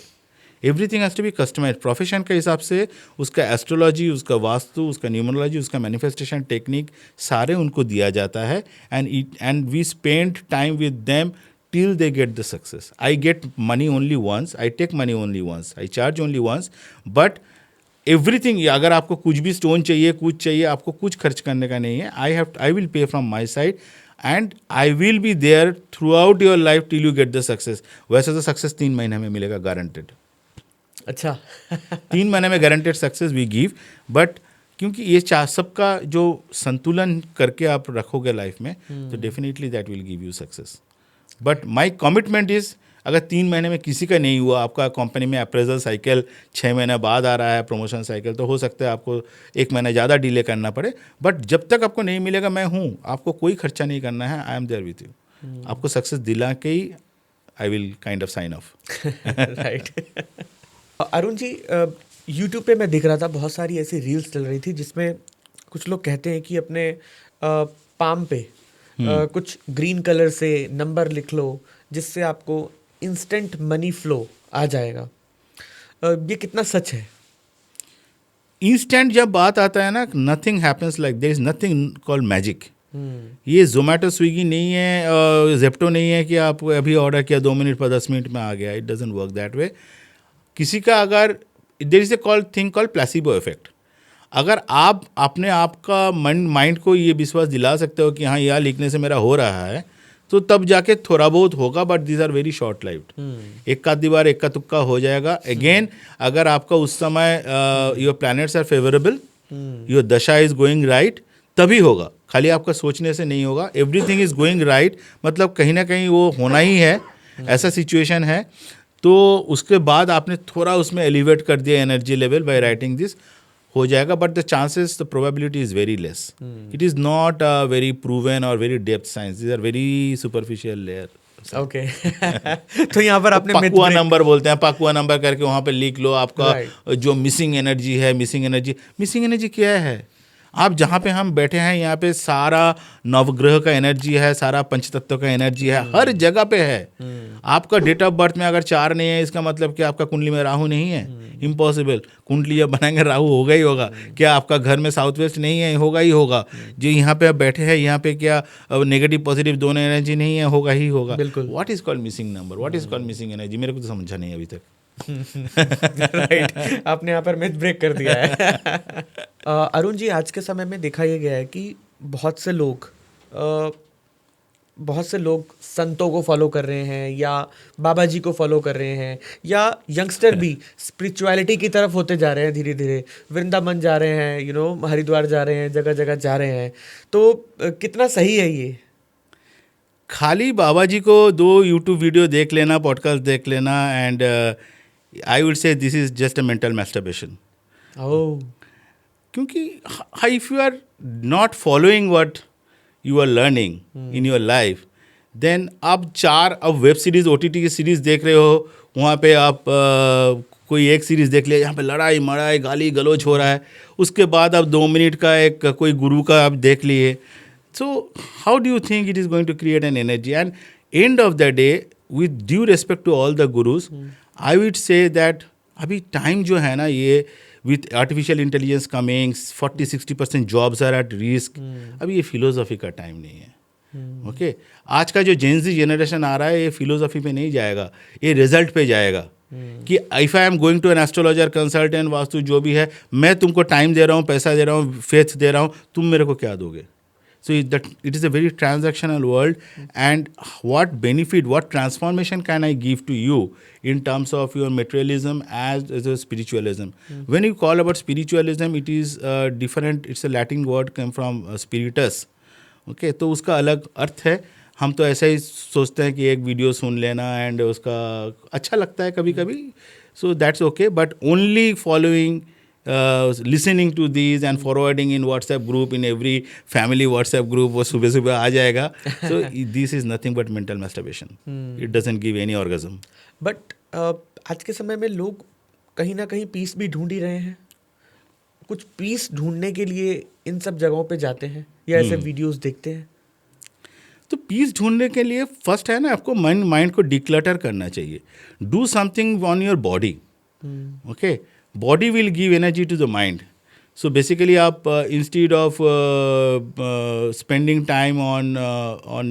everything has to be customise. Profession के हिसाब से उसका एस्ट्रोलॉजी, उसका वास्तु, उसका न्यूमरोलॉजी, उसका मैनिफेस्टेशन टेक्निक सारे उनको दिया जाता है, and we spend time with them till they get the success. I get money only once, I take money only once, I charge only once, but everything, अगर आपको कुछ भी स्टोन चाहिए, कुछ चाहिए, आपको कुछ खर्च करने का नहीं है। I will pay from my side and I will be there throughout your life till you get the success. वैसे तो सक्सेस 3 महीने में मिलेगा गारंटेड। अच्छा 3 महीने में guaranteed success we give, but क्योंकि ये सबका जो संतुलन करके आप रखोगे लाइफ में, तो definitely that will give you success. But my commitment is, अगर 3 महीने में किसी का नहीं हुआ, आपका कंपनी में अप्रेजल साइकिल 6 महीने बाद आ रहा है, प्रमोशन साइकिल, तो हो सकता है आपको 1 महीना ज़्यादा डिले करना पड़े। बट जब तक आपको नहीं मिलेगा, मैं हूँ, आपको कोई खर्चा नहीं करना है, I am there with you. आपको सक्सेस दिला के ही I will kind of sign off. Right. Arun ji, YouTube पे मैं दिख रहा था, बहुत सारी ऐसी रील्स चल रही थी जिसमें कुछ लोग कहते हैं कि अपने पाम पे कुछ ग्रीन कलर से नंबर लिख लो जिससे आपको इंस्टेंट मनी फ्लो आ जाएगा। ये कितना सच है? इंस्टेंट जब बात आता है ना, nothing happens like, there is nothing called magic. ये जोमेटो, स्विगी नहीं है, जेप्टो नहीं है कि आप अभी ऑर्डर किया 2 मिनट पर 10 मिनट में आ गया। It doesn't work that way. किसी का अगर, there is a thing called placebo effect. अगर आप अपने आप का माइंड को ये विश्वास दिला सकते हो कि हाँ, यह लिखने से मेरा हो रहा है, तो तब जाके थोड़ा बहुत होगा, but these are very short lived. एक आधी बार एक का तुक्का हो जाएगा। अगेन, अगर आपका उस समय your planets are favourable, your dasha is going right, तभी होगा। खाली आपका सोचने से नहीं होगा। एवरीथिंग इज गोइंग राइट, मतलब कहीं ना कहीं वो होना ही है, ऐसा सिचुएशन है। तो उसके बाद आपने थोड़ा उसमें एलिवेट कर दिया energy level by writing this, हो जाएगा, but the chances, the probability is very less. It is not a very proven और very depth science. These are very superficial layer. Okay तो यहाँ पर आपने myth पकुआ break- नंबर बोलते हैं, पकुआ number करके वहां पे लिख लो आपका Right. जो मिसिंग एनर्जी है. मिसिंग एनर्जी क्या है? आप जहाँ पे हम बैठे हैं यहाँ पे सारा नवग्रह का एनर्जी है, सारा पंचतत्व का एनर्जी है, हर जगह पे है. आपका डेट ऑफ बर्थ में अगर 4 नहीं है, इसका मतलब कि आपका कुंडली में राहु नहीं है. इम्पॉसिबल. कुंडली जब बनाएंगे राहु होगा ही होगा. क्या आपका घर में साउथ वेस्ट नहीं है? होगा ही होगा. जो यहाँ पे आप बैठे हैं यहाँ पे क्या नेगेटिव पॉजिटिव दोनों एनर्जी नहीं है? होगा ही होगा. बिल्कुल. What is called missing number? What is called missing energy? मेरे को तो समझा नहीं अभी तक. राइट आपने यहाँ पर मिथ ब्रेक कर दिया है. अरुण जी, आज के समय में देखा ये गया है कि बहुत से लोग संतों को फॉलो कर रहे हैं या बाबा जी को फॉलो कर रहे हैं, या यंगस्टर भी स्पिरिचुअलिटी की तरफ होते जा रहे हैं धीरे धीरे. वृंदावन जा रहे हैं, हरिद्वार जा रहे हैं, जगह जगह जा रहे हैं. तो कितना सही है ये? खाली बाबा जी को 2 यूट्यूब वीडियो देख लेना, पॉडकास्ट देख लेना, and I would say this is just a mental masturbation. Oh, क्योंकि if you are not following what you are learning in your life, then आप 4 अब वेब सीरीज OTT की सीरीज देख रहे हो, वहाँ पे आप कोई एक सीरीज देख लिया, यहाँ पे लड़ाई मड़ाई गाली गलौज हो रहा है. उसके बाद आप 2 मिनट का एक कोई गुरु का आप देख लिए. So how do you think it is going to create an energy? And end of the day, with due respect to all the gurus, I would say that अभी time जो है ना ये with artificial intelligence coming, 40-60% jobs are at risk. अभी ये philosophy का time नहीं है. Okay? आज का जो Gen Z generation आ रहा है ये philosophy पे नहीं जाएगा, ये result पे जाएगा. कि if I am going to an astrologer, consultant, vastu जो भी है, मैं तुमको टाइम दे रहा हूँ, पैसा दे रहा हूँ, फेथ दे रहा हूँ, तुम मेरे को क्या दोगे? So that it is a very transactional world, and what benefit, what transformation can I give to you in terms of your materialism as a spiritualism? When you call about spiritualism, it is different. It's a Latin word came from spiritus. Okay, तो उसका अलग अर्थ है. हम तो ऐसा ही सोचते हैं कि एक वीडियो सुन लेना एंड उसका अच्छा लगता है कभी कभी. So that's okay, but only following. Listening to these and forwarding in WhatsApp group, in every family WhatsApp group, वो सुबह सुबह आ जाएगा. So this is nothing but mental masturbation. It doesn't give any orgasm. But आज के समय में लोग कहीं ना कहीं पीस भी ढूंढ ही रहे हैं. कुछ पीस ढूंढने के लिए इन सब जगहों पे जाते हैं या ऐसे वीडियोस देखते हैं. तो पीस ढूंढने के लिए फर्स्ट है ना, आपको माइंड को डिक्लटर करना चाहिए. Do something on your body. Okay, body will give energy to the mind. So basically आप instead of spending time on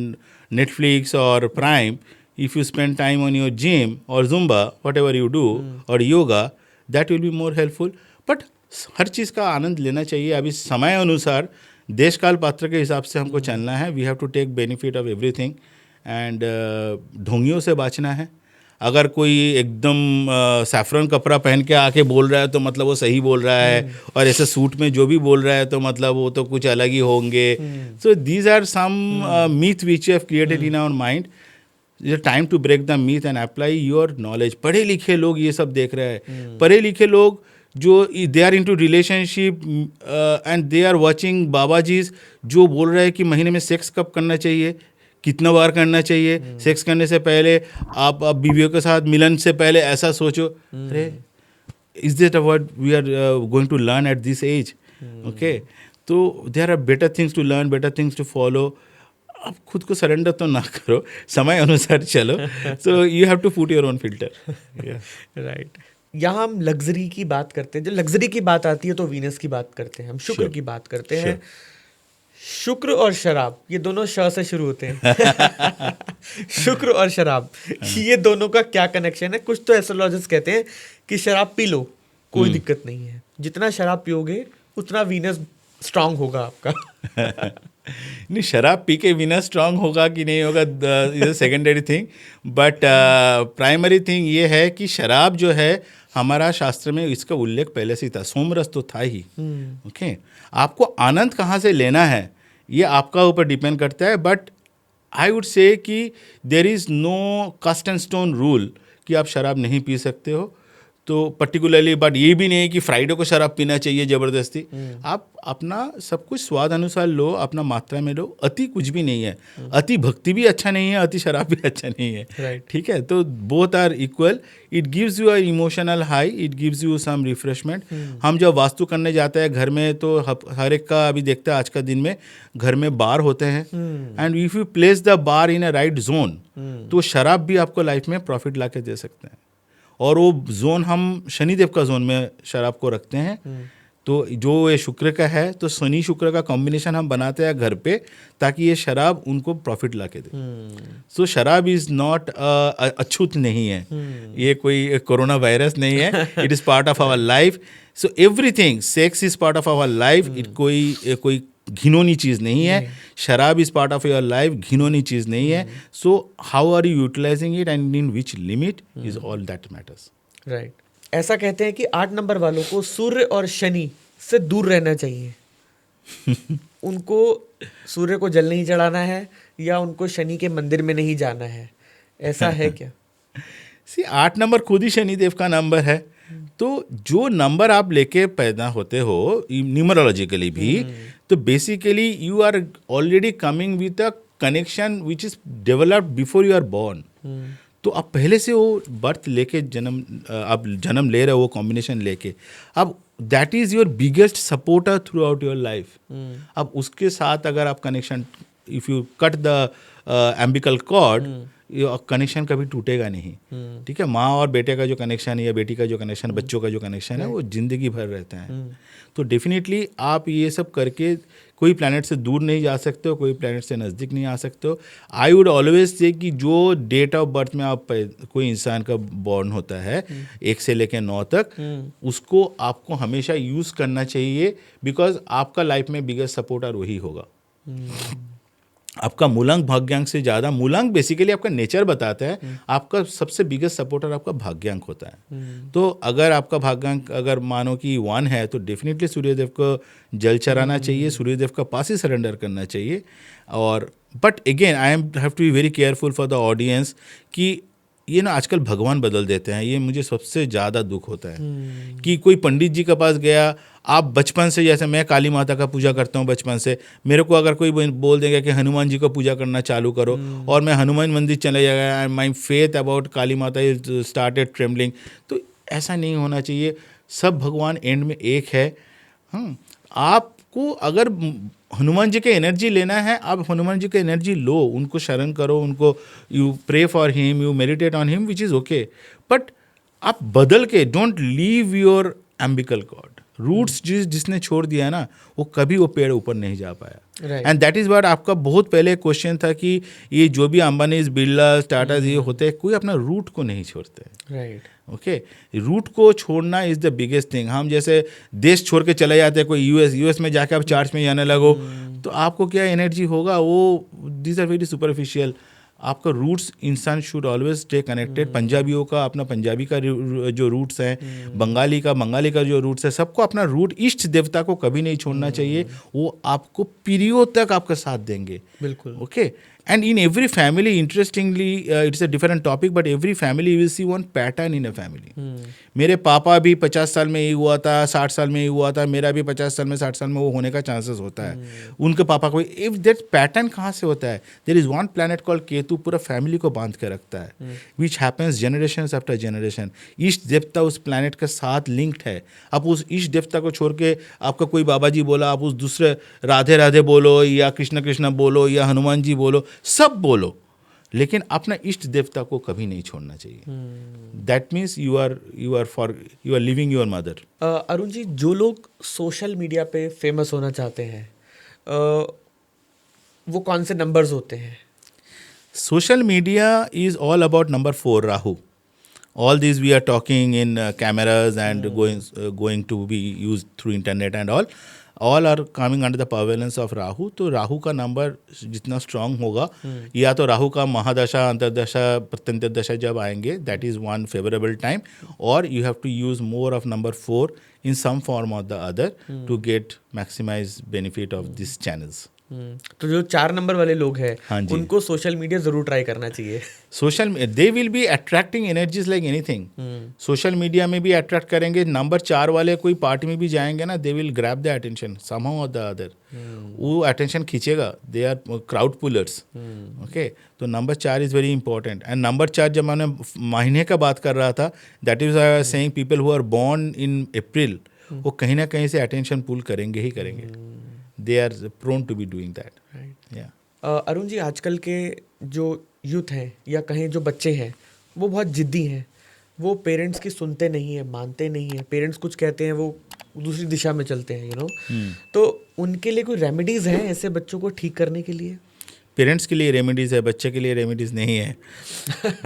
Netflix or Prime, if you spend time on your gym or Zumba, whatever you do, or yoga, that will be more helpful. But हर चीज़ का आनंद लेना चाहिए. अभी समय अनुसार देश काल पात्र के हिसाब से हमको चलना है. We have to take benefit of everything, and ढोंगियों से बचना है. अगर कोई एकदम सैफरन कपड़ा पहन के आके बोल रहा है तो मतलब वो सही बोल रहा है, और ऐसे सूट में जो भी बोल रहा है तो मतलब वो तो कुछ अलग ही होंगे. So these are some myth which you have created in our mind. It's time to break the myth and apply your knowledge. पढ़े लिखे लोग ये सब देख रहे हैं. पढ़े लिखे लोग जो they are into relationship and they are watching बाबा जीज जो बोल रहे हैं कि महीने में सेक्स कब करना चाहिए, कितना बार करना चाहिए, सेक्स करने से पहले आप बीवियों के साथ मिलन से पहले ऐसा सोचो. अरे is that what we are going to learn at this age? Okay, तो there are better things to learn, better things to follow. आप खुद को सरेंडर तो ना करो, समय अनुसार चलो. So you have to put your own filter. Right. यहाँ हम लग्जरी की बात करते हैं. जब लग्जरी की बात आती है तो वीनस की बात करते हैं, हम शुक्र Sure. की बात करते हैं. Sure. शुक्र और शराब, ये दोनों श से शुरू होते हैं. शुक्र और शराब, ये दोनों का क्या कनेक्शन है? कुछ तो एस्ट्रोलॉजर्स कहते हैं कि शराब पी लो, कोई दिक्कत नहीं है. जितना शराब पियोगे उतना वीनस स्ट्रांग होगा आपका. नहीं, शराब पी के वीनस स्ट्रांग होगा कि नहीं होगा is a secondary thing, but primary thing ये है कि शराब जो है हमारा शास्त्र में इसका उल्लेख पहले से ही था. सोमरस तो था ही. ओके, आपको आनंद कहाँ से लेना है ये आपका ऊपर डिपेंड करता है. बट आई वुड से कि there is no cast and stone rule कि आप शराब नहीं पी सकते हो. तो पर्टिकुलरली, बट ये भी नहीं है कि फ्राइडे को शराब पीना चाहिए ज़बरदस्ती। आप अपना सब कुछ स्वाद अनुसार लो, अपना मात्रा में लो, अति कुछ भी नहीं है। अति भक्ति भी अच्छा नहीं है, अति शराब भी अच्छा नहीं है। Right. ठीक है, तो both are equal. It gives you a emotional high, it gives you some refreshment. हम जब वास्तु करने जाते हैं घर में, तो हर एक का अभी देखते हैं आज का दिन में घर में बार होते हैं, and if you place the bar in a right zone, तो शराब भी आपको लाइफ में प्रॉफिट ला के दे सकते हैं। और वो जोन हम शनिदेव का जोन में शराब को रखते हैं। तो जो ये शुक्र का है, तो शनि शुक्र का कॉम्बिनेशन हम बनाते हैं घर पे, ताकि ये शराब उनको प्रॉफिट ला के दे। सो शराब इज़ नॉट अछूत नहीं है, ये कोई कोरोना वायरस नहीं है। It is part of our life. So everything, sex is part of our life. It कोई घिनौनी चीज़ नहीं है। Sharab is part of your life, घिनौनी चीज़ नहीं है। So how are you utilising it and in which limit is all that matters. Right. ऐसा कहते हैं कि 8 नंबर वालों को सूर्य और शनि से दूर रहना चाहिए। उनको सूर्य को जल नहीं चढ़ाना है, या उनको शनि के मंदिर में नहीं जाना है, ऐसा है क्या? 8 नंबर खुद ही शनिदेव का नंबर है। तो जो नंबर आप लेके पैदा होते हो न्यूमरोलॉजिकली भी, तो basically you are already coming with a connection which is developed before you are born. तो आप पहले से वो बर्थ लेके आप जन्म ले रहे हो, वो कॉम्बिनेशन लेके, अब that is your biggest supporter throughout your life. अब उसके साथ अगर आप connection, if you cut the umbilical cord, connection कभी टूटेगा नहीं। ठीक है, माँ और बेटे का जो कनेक्शन है, या बेटी का जो कनेक्शन, बच्चों का जो कनेक्शन है, वो जिंदगी भर रहता है। तो डेफिनेटली आप ये सब करके कोई प्लैनेट से दूर नहीं जा सकते हो, कोई प्लैनेट से नज़दीक नहीं आ सकते हो। आई वुड ऑलवेज से कि जो डेट ऑफ बर्थ में आप कोई इंसान का बॉर्न होता है 1 से लेकर 9 तक, उसको आपको हमेशा यूज़ करना चाहिए, बिकॉज आपका लाइफ में बिगेस्ट सपोर्टर वही होगा। आपका मूलांक भाग्यांक से ज़्यादा, मूलांक बेसिकली आपका नेचर बताता है, आपका सबसे बिगेस्ट सपोर्टर आपका भाग्यांक होता है। तो अगर आपका भाग्यांक अगर मानो कि 1 है, तो डेफिनेटली सूर्यदेव को जल चढ़ाना चाहिए, सूर्यदेव का पास ही सरेंडर करना चाहिए। और but again I have to be very careful for the audience कि ये ना आजकल भगवान बदल देते हैं। ये मुझे सबसे ज़्यादा दुख होता है कि कोई पंडित जी के पास गया, आप बचपन से, जैसे मैं काली माता का पूजा करता हूँ बचपन से, मेरे को अगर कोई बोल देगा कि हनुमान जी को पूजा करना चालू करो, और मैं हनुमान मंदिर चले जाएगा, एंड माई फेथ अबाउट काली माता इज स्टार्टेड ट्रेम्बलिंग। तो ऐसा नहीं होना चाहिए। सब भगवान एंड में एक है। आपको अगर हनुमान जी के एनर्जी लेना है, आप हनुमान जी के एनर्जी लो, उनको शरण करो, उनको you pray for him, you meditate on him, which is okay. But आप बदल के don't leave your umbilical cord. Roots जिसने छोड़ दिया है ना, वो कभी वो पेड़ ऊपर नहीं जा पाया। एंड दैट इज़ व्हाट आपका बहुत पहले क्वेश्चन था कि ये जो भी अंबानी, बिरला, टाटा ये होते हैं, कोई अपना रूट को नहीं छोड़ते। राइट। ओके, रूट को छोड़ना इज़ द बिगेस्ट थिंग। हम जैसे देश छोड़ के चले जाते हैं, कोई यूएस में जाके आप चर्च में जाने लगो, तो आपको क्या एनर्जी होगा, वो दिस आर वेरी सुपरफिशियल। आपका रूट्स, इंसान शुड ऑलवेज स्टे कनेक्टेड। पंजाबियों का अपना पंजाबी का जो रूट्स हैं, बंगाली का जो रूट्स है, सबको अपना रूट, इष्ट देवता को कभी नहीं छोड़ना चाहिए। वो आपको पीढ़ियों तक आपका साथ देंगे। बिल्कुल। Okay, and in every family, interestingly, it's a different topic, but every family you will see one pattern in a family. मेरे पापा भी 50 साल में ही हुआ था, 60 साल में ही हुआ था, मेरा भी 50 साल में 60 साल में वो होने का चांसेस होता है। उनके पापा को, इफ दैट पैटर्न कहाँ से होता है? There is one planet called Ketu, पूरा फैमिली को बांध के रखता है, which happens generation after generation. इष्ट देवता उस प्लैनेट के साथ लिंक्ड है। आप उस इष्ट देवता को छोड़ के, आपका कोई बाबा जी बोला, आप उस दूसरे राधे राधे बोलो, या कृष्ण कृष्ण बोलो, या हनुमान जी बोलो, सब बोलो, लेकिन अपना इष्ट देवता को कभी नहीं छोड़ना चाहिए। That means you are living your mother. Arun ji, जो लोग सोशल मीडिया पे फेमस होना चाहते हैं, वो कौन से नंबर्स होते हैं? Social media is all about number 4, Rahu. All these we are talking in cameras and going to be used through internet and all are coming under the prevalence of Rahu. तो राहु का नंबर जितना स्ट्रांग होगा, या तो राहु का महादशा, अंतरदशा, प्रत्यंतर दशा जब आएंगे, that is one favourable time, और you have to use more of number 4 in some form or the other to get maximize benefit of these channels. तो जो 4 नंबर वाले लोग हैं हाँ जी। उनको सोशल मीडिया जरूर ट्राई करना चाहिए। Social they will B attracting energies like anything. Social media में भी अट्रैक्ट करेंगे। नंबर 4 वाले कोई पार्टी में भी जाएंगे ना, they will grab the attention somehow और द अदर। वो अटेंशन खींचेगा, they are crowd pullers. Okay, तो number 4 is very important. And number 4 जब मैंने महीने का बात कर रहा था, that is I was saying people who are born in April, वो कहीं ना कहीं से अटेंशन पुल करेंगे ही करेंगे। They are prone to be doing that. या अरुण जी, आजकल के जो यूथ हैं या कहें जो बच्चे हैं वो बहुत जिद्दी हैं, वो पेरेंट्स की सुनते नहीं हैं, मानते नहीं हैं। पेरेंट्स कुछ कहते हैं वो दूसरी दिशा में चलते हैं, तो उनके लिए कोई रेमेडीज़ हैं ऐसे बच्चों को ठीक करने के लिए? पेरेंट्स के लिए रेमेडीज़ है, बच्चे के लिए रेमेडीज़ नहीं है।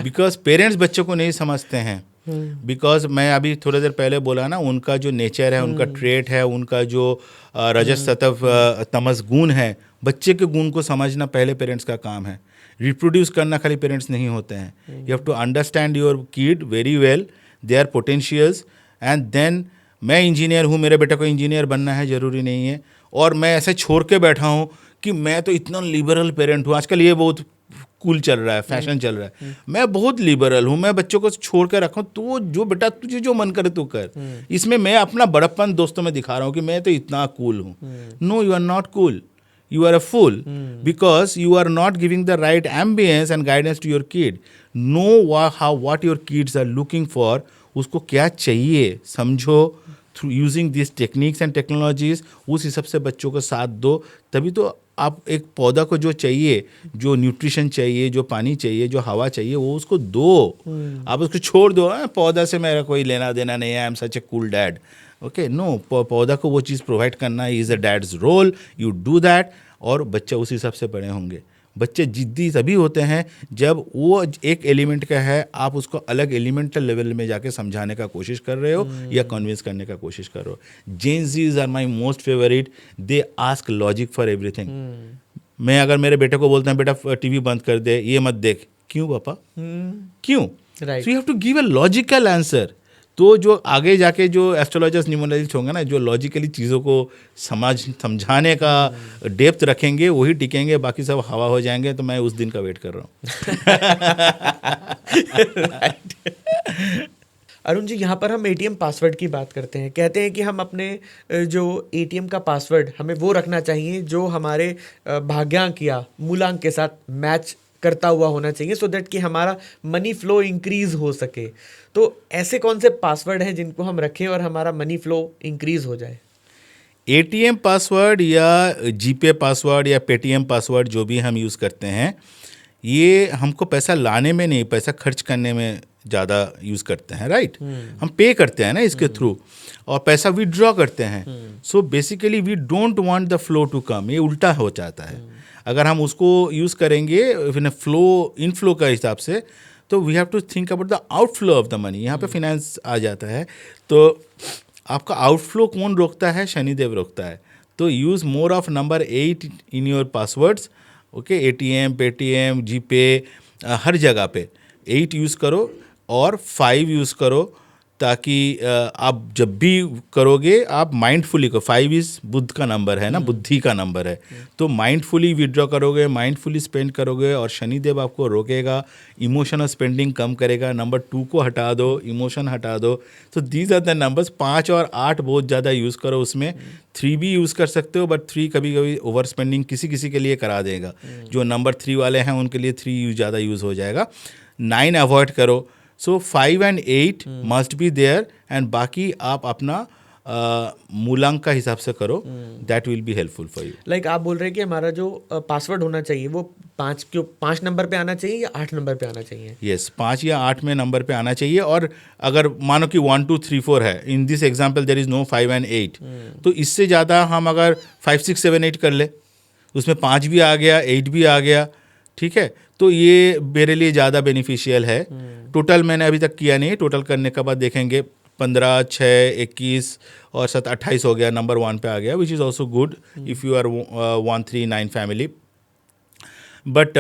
बिकॉज पेरेंट्स बच्चों को नहीं समझते हैं। बिकॉज मैं अभी थोड़ी देर पहले बोला ना, उनका जो नेचर है, उनका ट्रेट है, उनका जो रजस सतव तमस गुण है, बच्चे के गुण को समझना पहले पेरेंट्स का काम है। रिप्रोड्यूस करना खाली पेरेंट्स नहीं होते हैं। You have to understand your kid very well, their potentials, and then मैं इंजीनियर हूँ, मेरे बेटे को इंजीनियर बनना है ज़रूरी नहीं है। और मैं ऐसे छोड़ के बैठा हूँ कि मैं तो इतना लिबरल पेरेंट हूँ। आजकल ये बहुत कूल चल रहा है, फैशन चल रहा है। मैं बहुत लिबरल हूँ, मैं बच्चों को छोड़ कर रखा हूँ, तो जो बेटा तुझे जो मन करे तू कर। इसमें मैं अपना बड़प्पन दोस्तों में दिखा रहा हूँ कि मैं तो इतना कूल हूँ। No, you are not cool, you are a fool, because you are not giving the right ambience and guidance to your kid. Know what your kids are looking for, उसको क्या चाहिए समझो, through using these techniques and technologies, उस हिसाब से बच्चों को साथ दो। तभी तो आप एक पौधा को जो चाहिए, जो न्यूट्रिशन चाहिए, जो पानी चाहिए, जो हवा चाहिए, वो उसको दो। आप उसको छोड़ दो, पौधा से मेरा कोई लेना देना नहीं है, I am such a cool dad. Okay, no, पौधा को वो चीज़ प्रोवाइड करना is a dad's role, you do that, और बच्चे उस हिसाब से बड़े होंगे। बच्चे जिद्दी तभी होते हैं जब वो एक एलिमेंट का है, आप उसको अलग एलिमेंटल लेवल में जाके समझाने का कोशिश कर रहे हो या कन्विंस करने का कोशिश कर रहे हो। Gen Zs are my most favourite, they ask logic for everything. मैं अगर मेरे बेटे को बोलता हूँ बेटा टीवी बंद कर दे, ये मत देख, क्यों पापा, क्यों? Right. So you have to give a logical answer. तो जो आगे जाके जो एस्ट्रोलॉजर्स न्यूमरोलॉजिस्ट होंगे ना, जो लॉजिकली चीज़ों को समझाने का डेप्थ रखेंगे, वही टिकेंगे, बाकी सब हवा हो जाएंगे। तो मैं उस दिन का वेट कर रहा हूँ। अरुण जी, यहाँ पर हम एटीएम पासवर्ड की बात करते हैं। कहते हैं कि हम अपने जो एटीएम का पासवर्ड हमें वो रखना चाहिए जो हमारे भाग्यांक या मूलांक के साथ मैच करता हुआ होना चाहिए, सो दैट कि हमारा मनी फ्लो इंक्रीज हो सके। तो ऐसे कौन से पासवर्ड हैं जिनको हम रखें और हमारा मनी फ्लो इंक्रीज हो जाए? एटीएम पासवर्ड या जीपे पासवर्ड या पेटीएम पासवर्ड जो भी हम यूज़ करते हैं, ये हमको पैसा लाने में नहीं, पैसा खर्च करने में ज़्यादा यूज़ करते हैं, राइट? हम पे करते हैं ना इसके थ्रू, और पैसा विड्रॉ करते हैं। So basically we don't want the flow to come, ये उल्टा हो जाता है। अगर हम उसको यूज़ करेंगे इनफ्लो का हिसाब से, तो we have to think about the outflow of the money. यहाँ पे फिनेंस आ जाता है। तो आपका आउटफ्लो कौन रोकता है? शनिदेव रोकता है। तो use more of number 8 in your passwords. Okay, ATM, Paytm, GPay, हर जगह पे 8 यूज़ करो और 5 यूज़ करो, ताकि आप जब भी करोगे आप माइंडफुली को, 5 इज़ बुद्ध का नंबर है ना, बुद्धि का नंबर है। तो माइंडफुली विड्रॉ करोगे, माइंडफुली स्पेंड करोगे, और शनिदेव आपको रोकेगा, इमोशनल स्पेंडिंग कम करेगा। नंबर 2 को हटा दो, इमोशन हटा दो। तो दीज आर द नंबर्स। 5 और 8 बहुत ज़्यादा यूज़ करो उसमें। 3 भी यूज़ कर सकते हो, बट 3 कभी कभी ओवर स्पेंडिंग किसी किसी के लिए करा देगा। जो नंबर 3 वाले हैं उनके लिए 3 ज़्यादा यूज़ हो जाएगा। 9 अवॉइड करो। So 5 and 8 must be there, and बाकी आप अपना मूलांक का हिसाब से करो, that will be helpful for you. Like आप बोल रहे हैं कि हमारा जो पासवर्ड होना चाहिए वो 5 नंबर पे आना चाहिए या 8 नंबर पे आना चाहिए? यस, 5 या 8 में नंबर पे आना चाहिए। और अगर मानो कि 1 2 3 4 है, in this example there is no 5 and 8, तो इससे ज़्यादा हम अगर 5 6 7 8 कर ले, उसमें 5 भी आ गया, 8 भी आ गया, ठीक है, तो ये मेरे लिए ज़्यादा बेनिफिशियल है। टोटल मैंने अभी तक किया नहीं, टोटल करने के बाद देखेंगे। 15 6 21 और 7 28 हो गया, नंबर 1 पे आ गया, which is also good if you are 1 3 9 family. But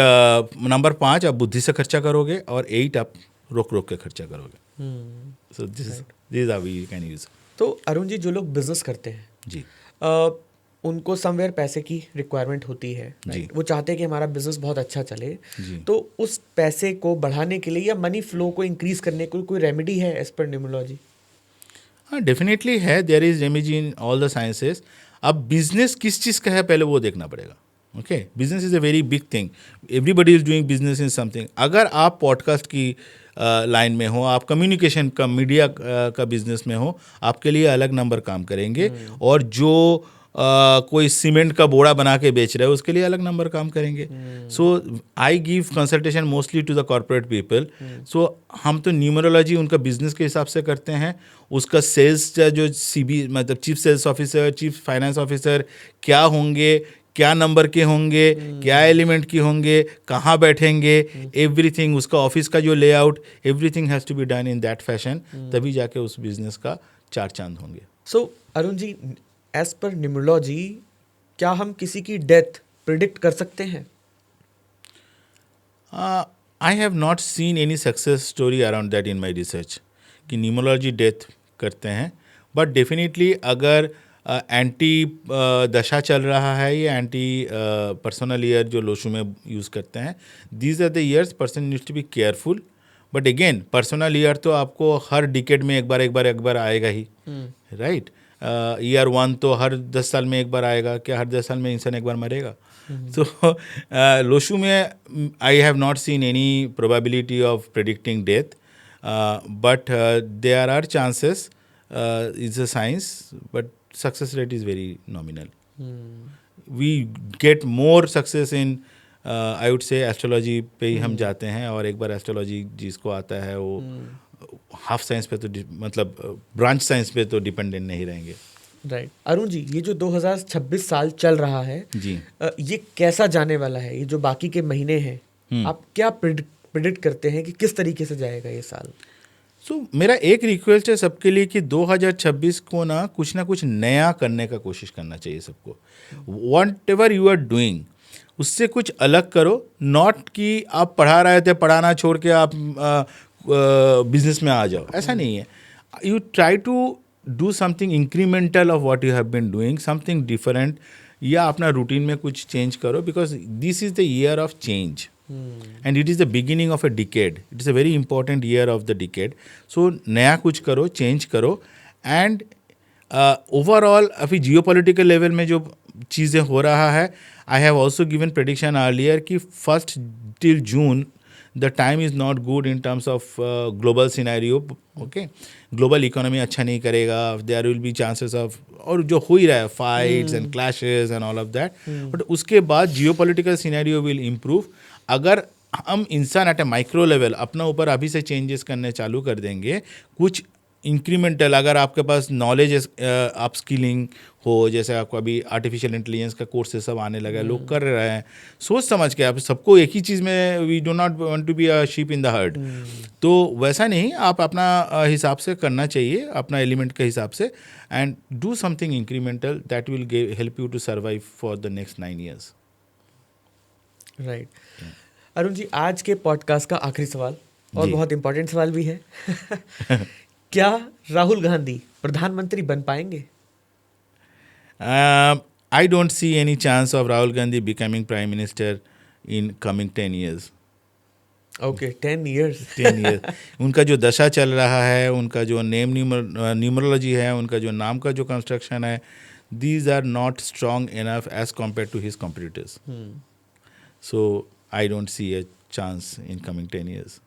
number 5 आप बुद्धि से खर्चा करोगे, और 8 आप रोक के खर्चा करोगे। So this are we can use. तो अरुण जी, जो लोग बिजनेस करते हैं जी, उनको समवेयर पैसे की रिक्वायरमेंट होती है, जी। right? वो चाहते हैं कि हमारा बिजनेस बहुत अच्छा चले, जी। तो उस पैसे को बढ़ाने के लिए या मनी फ्लो को इंक्रीज करने के लिए कोई रेमेडी है एज पर न्यूमरोलॉजी? हाँ, डेफिनेटली है, there is remedy in all the sciences. अब बिजनेस किस चीज़ का है पहले वो देखना पड़ेगा. Okay, business is a very big thing. Everybody is doing business in something. अगर आप पॉडकास्ट की लाइन में हो, आप कम्युनिकेशन का मीडिया का बिजनेस में हो, आपके लिए अलग नंबर काम करेंगे. और जो कोई सीमेंट का बोरा बना के बेच रहे हो उसके लिए अलग नंबर काम करेंगे. So I give consultation mostly to the corporate people. So हम तो न्यूमरोलॉजी उनका बिजनेस के हिसाब से करते हैं. उसका सेल्स जो CB मतलब chief sales officer, chief finance officer क्या होंगे, क्या नंबर के होंगे, क्या एलिमेंट की होंगे, कहाँ बैठेंगे, एवरीथिंग, उसका ऑफिस का जो layout, everything has to be done in that fashion. तभी जाके उस बिजनेस का चार चांद होंगे. So Arun ji, as per numerology क्या हम किसी की डेथ प्रिडिक्ट कर सकते हैं? I have not seen any success story around that in my research कि न्यूमरोलॉजी डेथ करते हैं. बट डेफिनेटली अगर एंटी दशा चल रहा है या एंटी पर्सनल ईयर जो लोशू में यूज़ करते हैं, these are the years person needs to be careful. But again personal year तो आपको हर डिकेड में एक बार आएगा ही, राइट. ईयर 1 तो हर 10 साल में एक बार आएगा. क्या हर 10 साल में इंसान एक बार मरेगा? So लोशू में I have not seen any probability of predicting death, but there are chances. It's a science, but success rate is very nominal. We get more success in I would say astrology पे ही हम जाते हैं. और एक बार astrology जिसको आता है वो हाफ साइंस पे तो मतलब ब्रांच साइंस पे तो डिपेंडेंट नहीं रहेंगे. राइट. अरुण जी, ये जो 2026 साल चल रहा है जी, ये कैसा जाने वाला है? ये जो बाकी के महीने हैं, आप क्या प्रिडिक्ट करते हैं कि किस तरीके से जाएगा ये साल? मेरा एक रिक्वेस्ट है सबके लिए कि 2026 को ना कुछ नया करने का कोशिश करना चाहिए सबको. Whatever you are doing उससे कुछ अलग करो. नॉट कि आप पढ़ा रहे थे, पढ़ाना छोड़ के आप बिजनेस में आ जाओ, ऐसा नहीं है. You try to do something incremental of what you have been doing, something different, या अपना रूटीन में कुछ चेंज करो. Because this is the year of change and it is the beginning of a decade. It is a very important year of the decade. So नया कुछ करो, change करो. And overall अभी जियोपॉलिटिकल लेवल में जो चीज़ें हो रहा है, I have also given prediction earlier कि 1st till June the time is not good in terms of global scenario. Okay, global economy अच्छा नहीं करेगा. There will be chances of, और जो हो ही रहा है, fights and clashes and all of that. But उसके बाद जियोपॉलिटिकल सिनेरियो विल इम्प्रूव. अगर हम इंसान एट ए माइक्रो लेवल अपना ऊपर अभी से चेंजेस करने चालू कर देंगे, कुछ इंक्रीमेंटल, अगर आपके पास नॉलेज अप स्किलिंग हो, जैसे आपको अभी आर्टिफिशियल इंटेलिजेंस का कोर्सेज सब आने लगा है, लोग कर रहे हैं, सोच समझ के. आप सबको एक ही चीज़ में, we do not want to be a sheep in the herd. तो वैसा नहीं, आप अपना हिसाब से करना चाहिए, अपना एलिमेंट के हिसाब से, and do something incremental that will help you to survive for the next 9 years. Right. Arun ji, आज के पॉडकास्ट का आखिरी सवाल, और जी. बहुत इंपॉर्टेंट सवाल भी है. क्या राहुल गांधी प्रधानमंत्री बन पाएंगे? I don't see any chance of Rahul Gandhi becoming Prime Minister in coming 10 years. Okay, 10 years. 10 years. उनका जो दशा चल रहा है, उनका जो न्यूमरोलॉजी है, उनका जो नाम का जो कंस्ट्रक्शन है, these are not strong enough as compared to his competitors. So I don't see a chance in coming 10 years.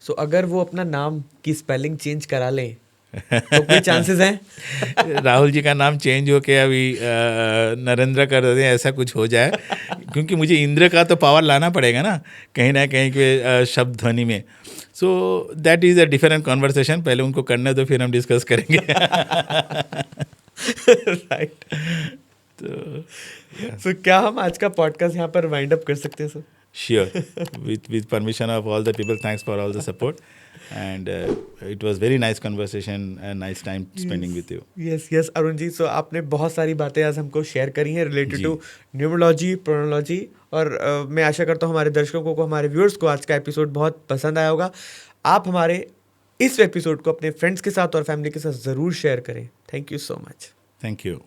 So अगर वो अपना नाम की स्पेलिंग चेंज करा लें तो कोई चांसेस हैं? राहुल जी का नाम चेंज होके अभी नरेंद्र कर दें, ऐसा कुछ हो जाए. क्योंकि मुझे इंद्र का तो पावर लाना पड़ेगा ना कहीं के शब्द ध्वनि में. So that is a different conversation. पहले उनको करने दो, फिर हम डिस्कस करेंगे. राइट. तो क्या हम आज का पॉडकास्ट यहाँ पर वाइंड अप कर सकते हैं sir? Sure. With permission of all the people, thanks for all the support. And it was very nice conversation and nice time spending with you. Yes, Arun ji. So आपने बहुत सारी बातें आज हमको शेयर करी हैं रिलेटेड टू न्यूमरोलॉजी, प्रोनोलॉजी, और मैं आशा करता हूँ हमारे दर्शकों को, हमारे व्यूअर्स को आज का एपिसोड बहुत पसंद आया होगा. आप हमारे इस एपिसोड को अपने फ्रेंड्स के साथ और फैमिली के साथ ज़रूर शेयर करें. Thank you so much. Thank you.